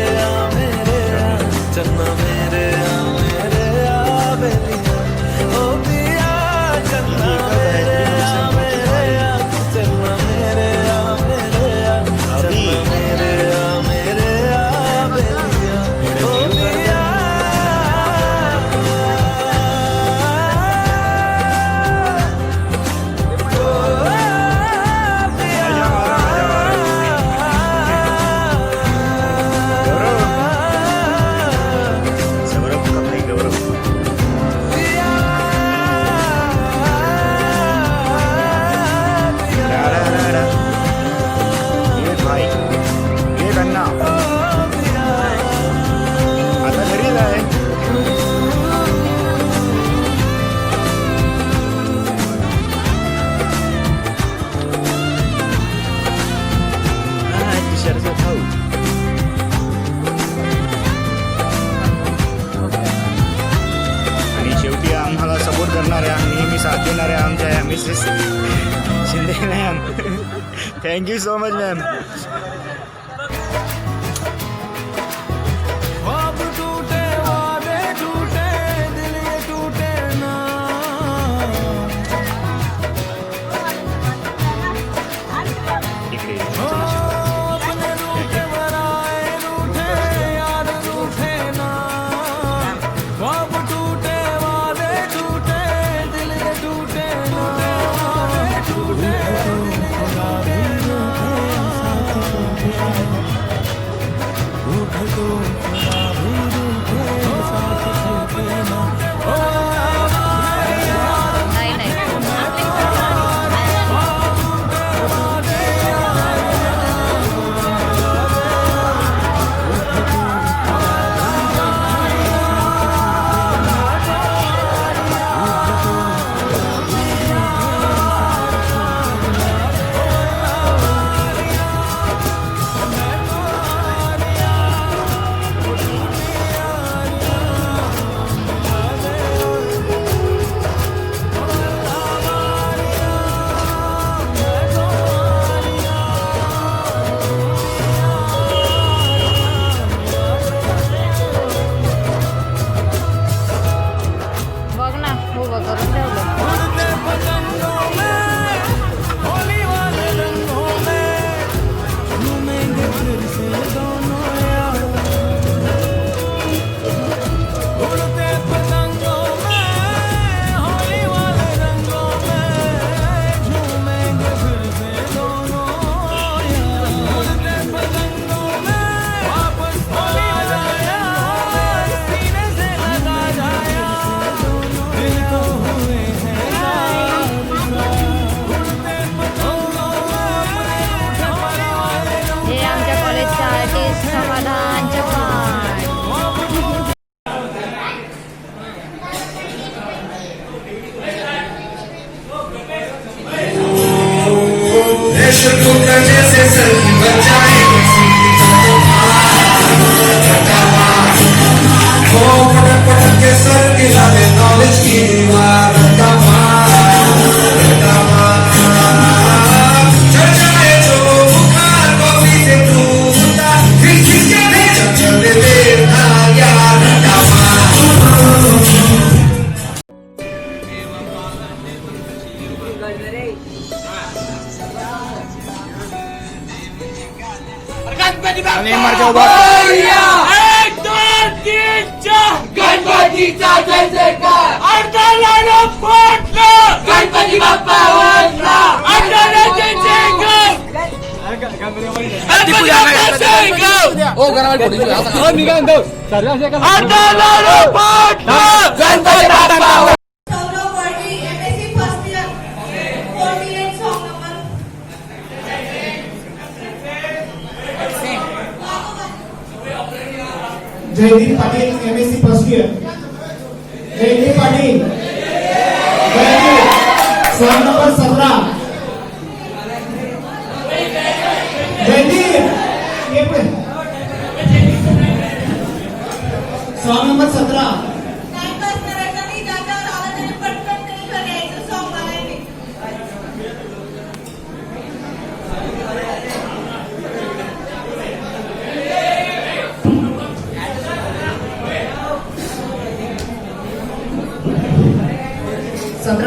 करणाऱ्या नेहमी साथ देणाऱ्या आमच्या या Mrs Shinde ma'am, thank you so much ma'am. ख्वाब टूटे वादे टूटे दिल ये टूटे ना अपने रूठे वराए रूठे याद रूठे ना ख्वाब टूटे वादे टूटे दिल ये टूटे ना टूटे खुदा भी रूठे साथ टूटे रूठ तो खुदा भी रूठे साथ टूटे ना बघ ना उभं करून ठेवलं. उड़ते पतंगों में होली वाले रंगों में झूमेंगे फिर से दोनों यार. उड़ते पतंगों में होली वाले रंगों में झूमेंगे फिर से दोनों यार. उड़ते पतंगों में वापस होली आया सीने से लगा जाया दिल को हुए हैं हे आमच्या कॉलेजचा आर्टिस्ट समाधान चव्हाण. एक दोन तीन चार गणपतीचा जय जयकार. अर्धा लाडू फोडलं गणपती बाप्पा ओळखला. अर्धा जय जयकार गणपती बाप्पा जय जयकार. अर्धा लाडू फोडलं Ganpati Bappa. Jaydeep Patil MSc first year. Jaydeep Patil song number 17. Jaydeep song number 17.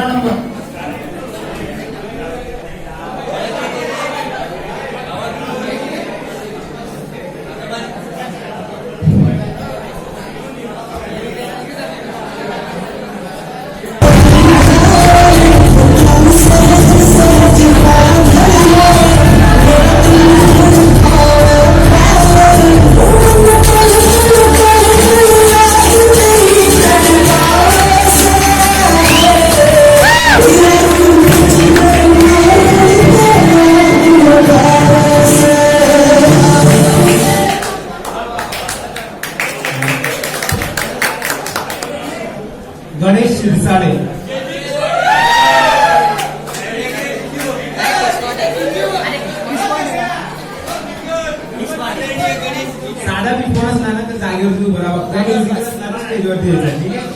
Number Ganesh Shirsade. साधा मी कोणच नाही तर जागेवरती उभं राहा. स्टेजवरती यायचं. ठीक आहे.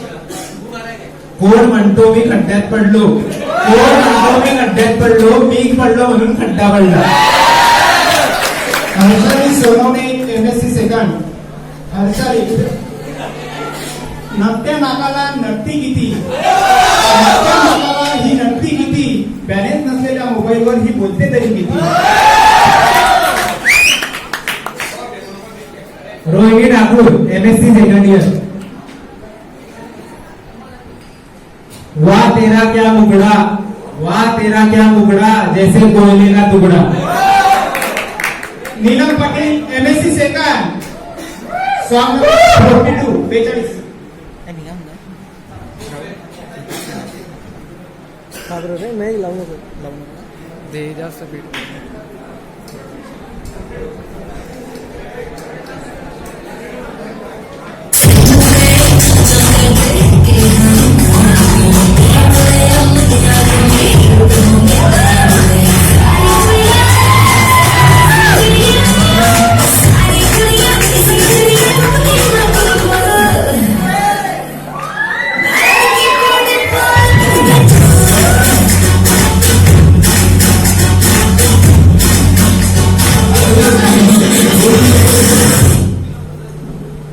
कोण म्हणतो मी खड्ड्यात पडलो, कोण म्हणतो मी खड्ड्यात पडलो, मी पडलो म्हणून खड्डा पडला. Harshali Sonawane MSc second. हर्षाली नकट्या नाकाला नट्टी किती, नकट्या नाकाला ही नट्टी किती, बॅलेन्स नसलेल्या मोबाईलवर ही बोलते तरी किती. Rohini Thakur MSc second year. वाह तेरा क्या मुखड़ा, वाह तेरा क्या मुखड़ा, जैसे कोयले का टुकड़ा. Neelam Patil MSc second. Song 42 42. जास्त पीठ.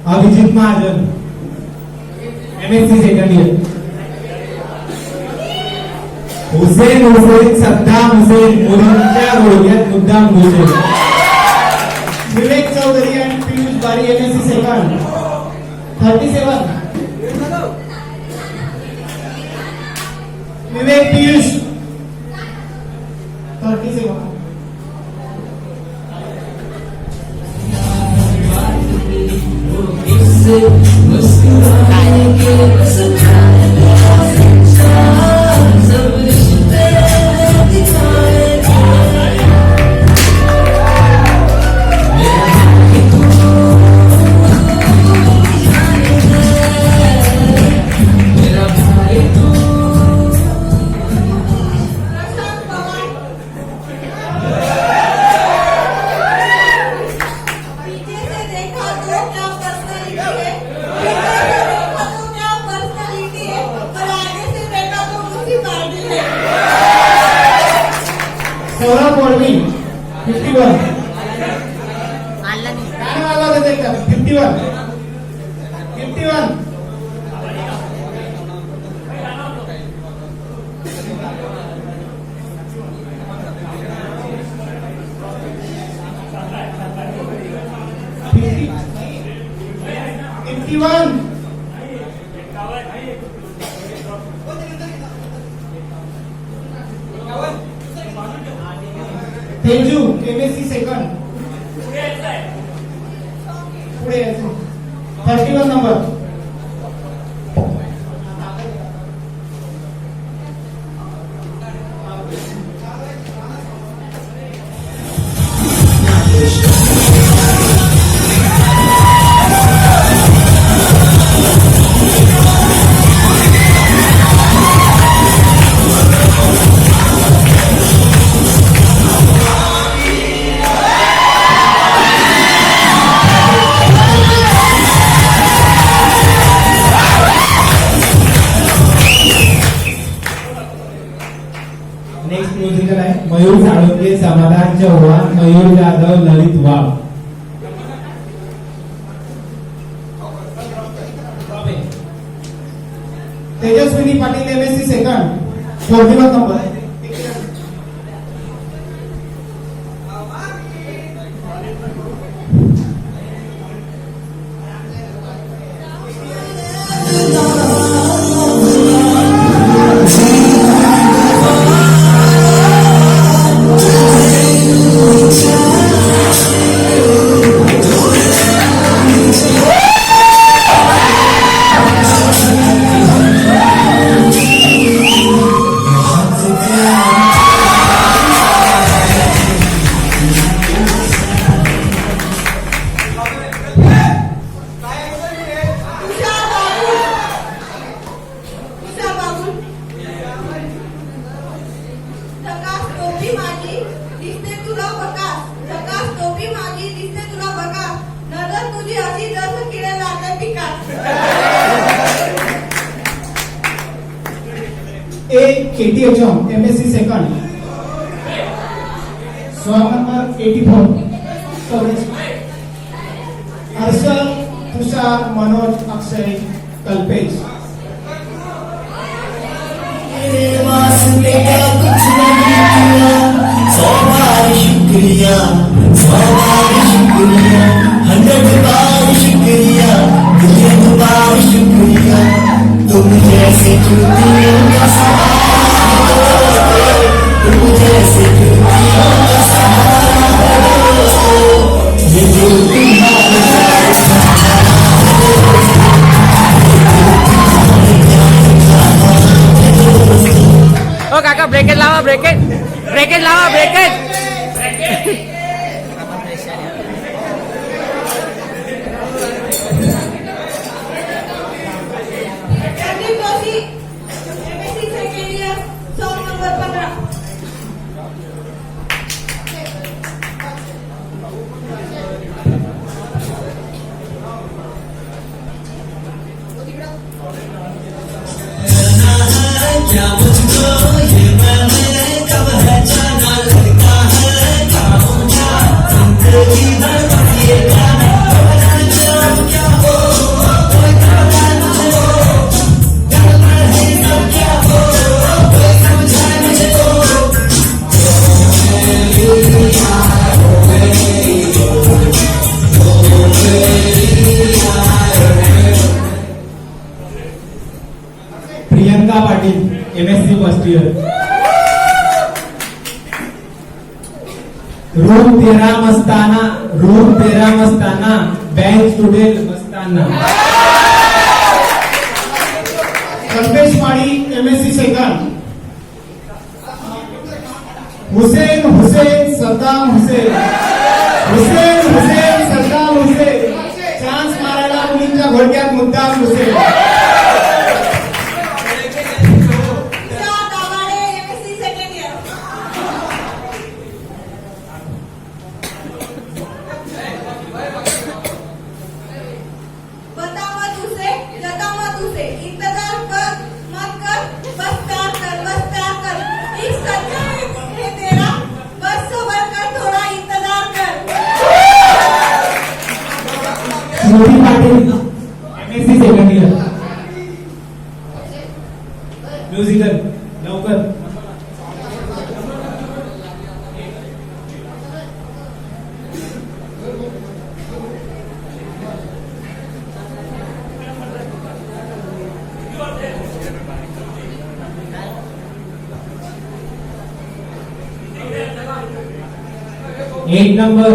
Abhijit Mahajan MSc second year. Hussein Hussein Saddam Hussein, मोदींच्या घोड्यात मुद्दाम घुसेन. विवेक चौधरी आणि पियुष बारी MSc सेकंड. 37. विवेक पियुष 37. सौरभ मोरवी 51. काय आला होता एकदा 51. 51. Teju MSc second. पुढे 31 नंबर. नेक्स्ट म्युझिकल आहे Mayur Salunke, Samadhan Chavan, Mayur Jadhav, Lalit Wagh. Tejaswini Patil MSc second. 41 number. A. KTHM, MSc second. Song number 84. Harshal, Tushar, Manoj, Akshay, Kalpesh. शुक्रिया 100 बार शुक्रिया, बार शुक्रिया, तुम जैसे चुनियों का सहारा, तुम जैसे चुनियों का सहारा, ये दिल ओ काका ब्रेकेट लावा ब्रेकेट लावा ब्रेकेट क्या मुझको ये मैंने कब है जाना, लगता है गाँव जा जिंदगी भर ये गाना, क्या हो कोई गाना मुझे हो, गल में ही सब क्या हो कोई समझाए मुझे हो, Priyanka Patil, MSc first year. रूम तेरा मस्ताना, बैंक स्टुडंट मस्ताना. Kalpesh Mali, MSc second. Hussain Saddam Hussain, chance मारायला मुलींच्या घोडक्यात मुद्दाम Hussain. Smruti Patil, MSc second year. Musical लवकर. एक number.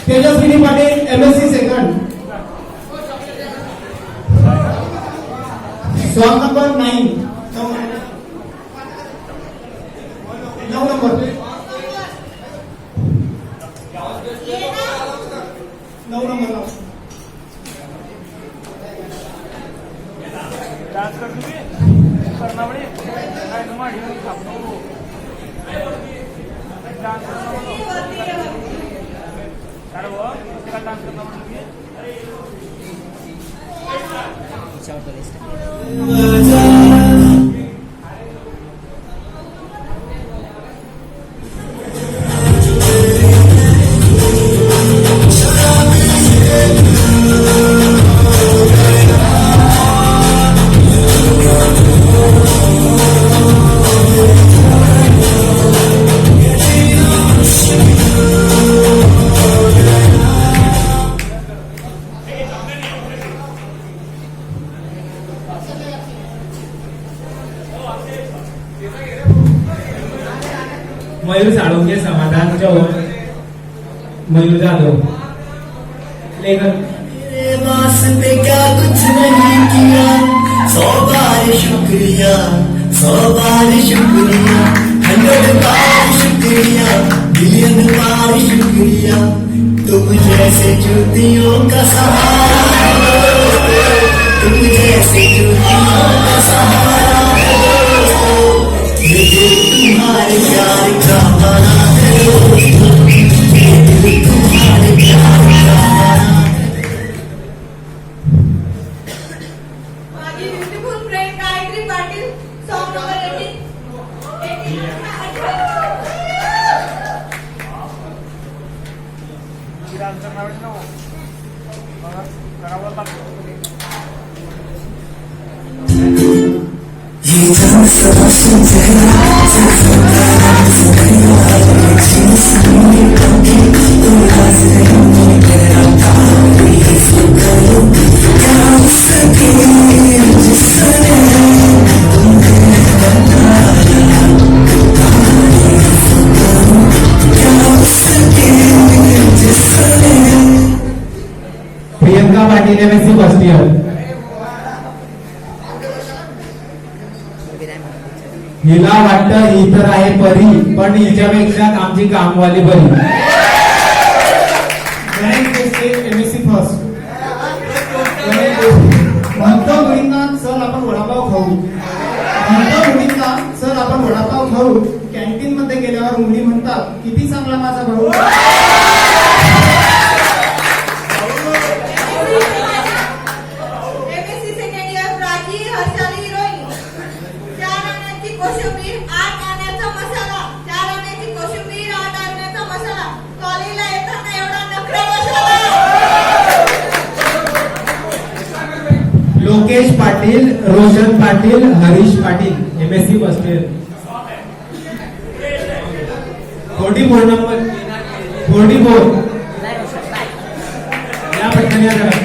Tejaswini Patil, MSc second. Song number 9. 9 number. 9 number. Dance कर दूंगी करना पड़े डांस मयूर साळुंके समाज. मयूर जाधव लेखन वास्ते क्या कुछ नहीं किया, 100 बार शुक्रिया, 100 बार शुक्रिया, 100 बार शुक्रिया, बिलियन बार शुक्रिया, तुम जैसे जूतियों का सहारा है दोस्तों, तुम जैसे जूतियों का सहारा है दोस्तों, ये दिल तुम्हारे प्यार का बना है दोस्तों, ये दिल तुम्हारे प्यार का बना है। माझी beautiful friend Gayatri Patil, song number 18 Priyanka Patil MSc first year. हिला वाटतं ही तर आहे परी, पण हिच्यापेक्षा आमची कामवाली बरी. MSc first. म्हणतो मुलींना सर आपण वडापाव खाऊ, म्हणतो मुलींना सर आपण वडापाव खाऊ. कॅन्टीन मध्ये गेल्यावर मुली म्हणतात किती चांगला माझा भाऊ. MSc second year Prachi Harshali heroine. 4 आण्याची कोशिंबीर, 8 आण्याचा मसाला, 4 आण्याची कोशिंबीर, 8 आण्याचा मसाला. कॉलेजला येताना एवढा नखरा मसाला. Lokesh Patil, Roshan Patil, Harish Patil MSc first year. 44 number 44 या पटकन या जरा.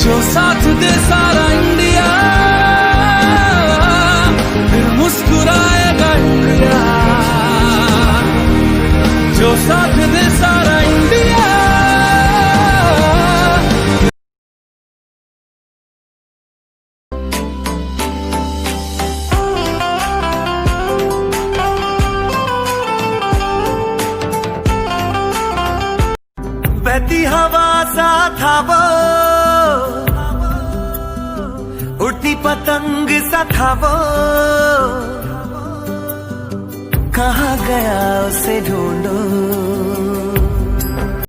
जो साथ दे सारा इंडिया फिर मुस्कुराएगा इंडिया, जो साथ दे सारा इंडिया। बहती हवा सा था वो, उड़ती पतंग सा था वो, कहाँ गया उसे ढूंढो।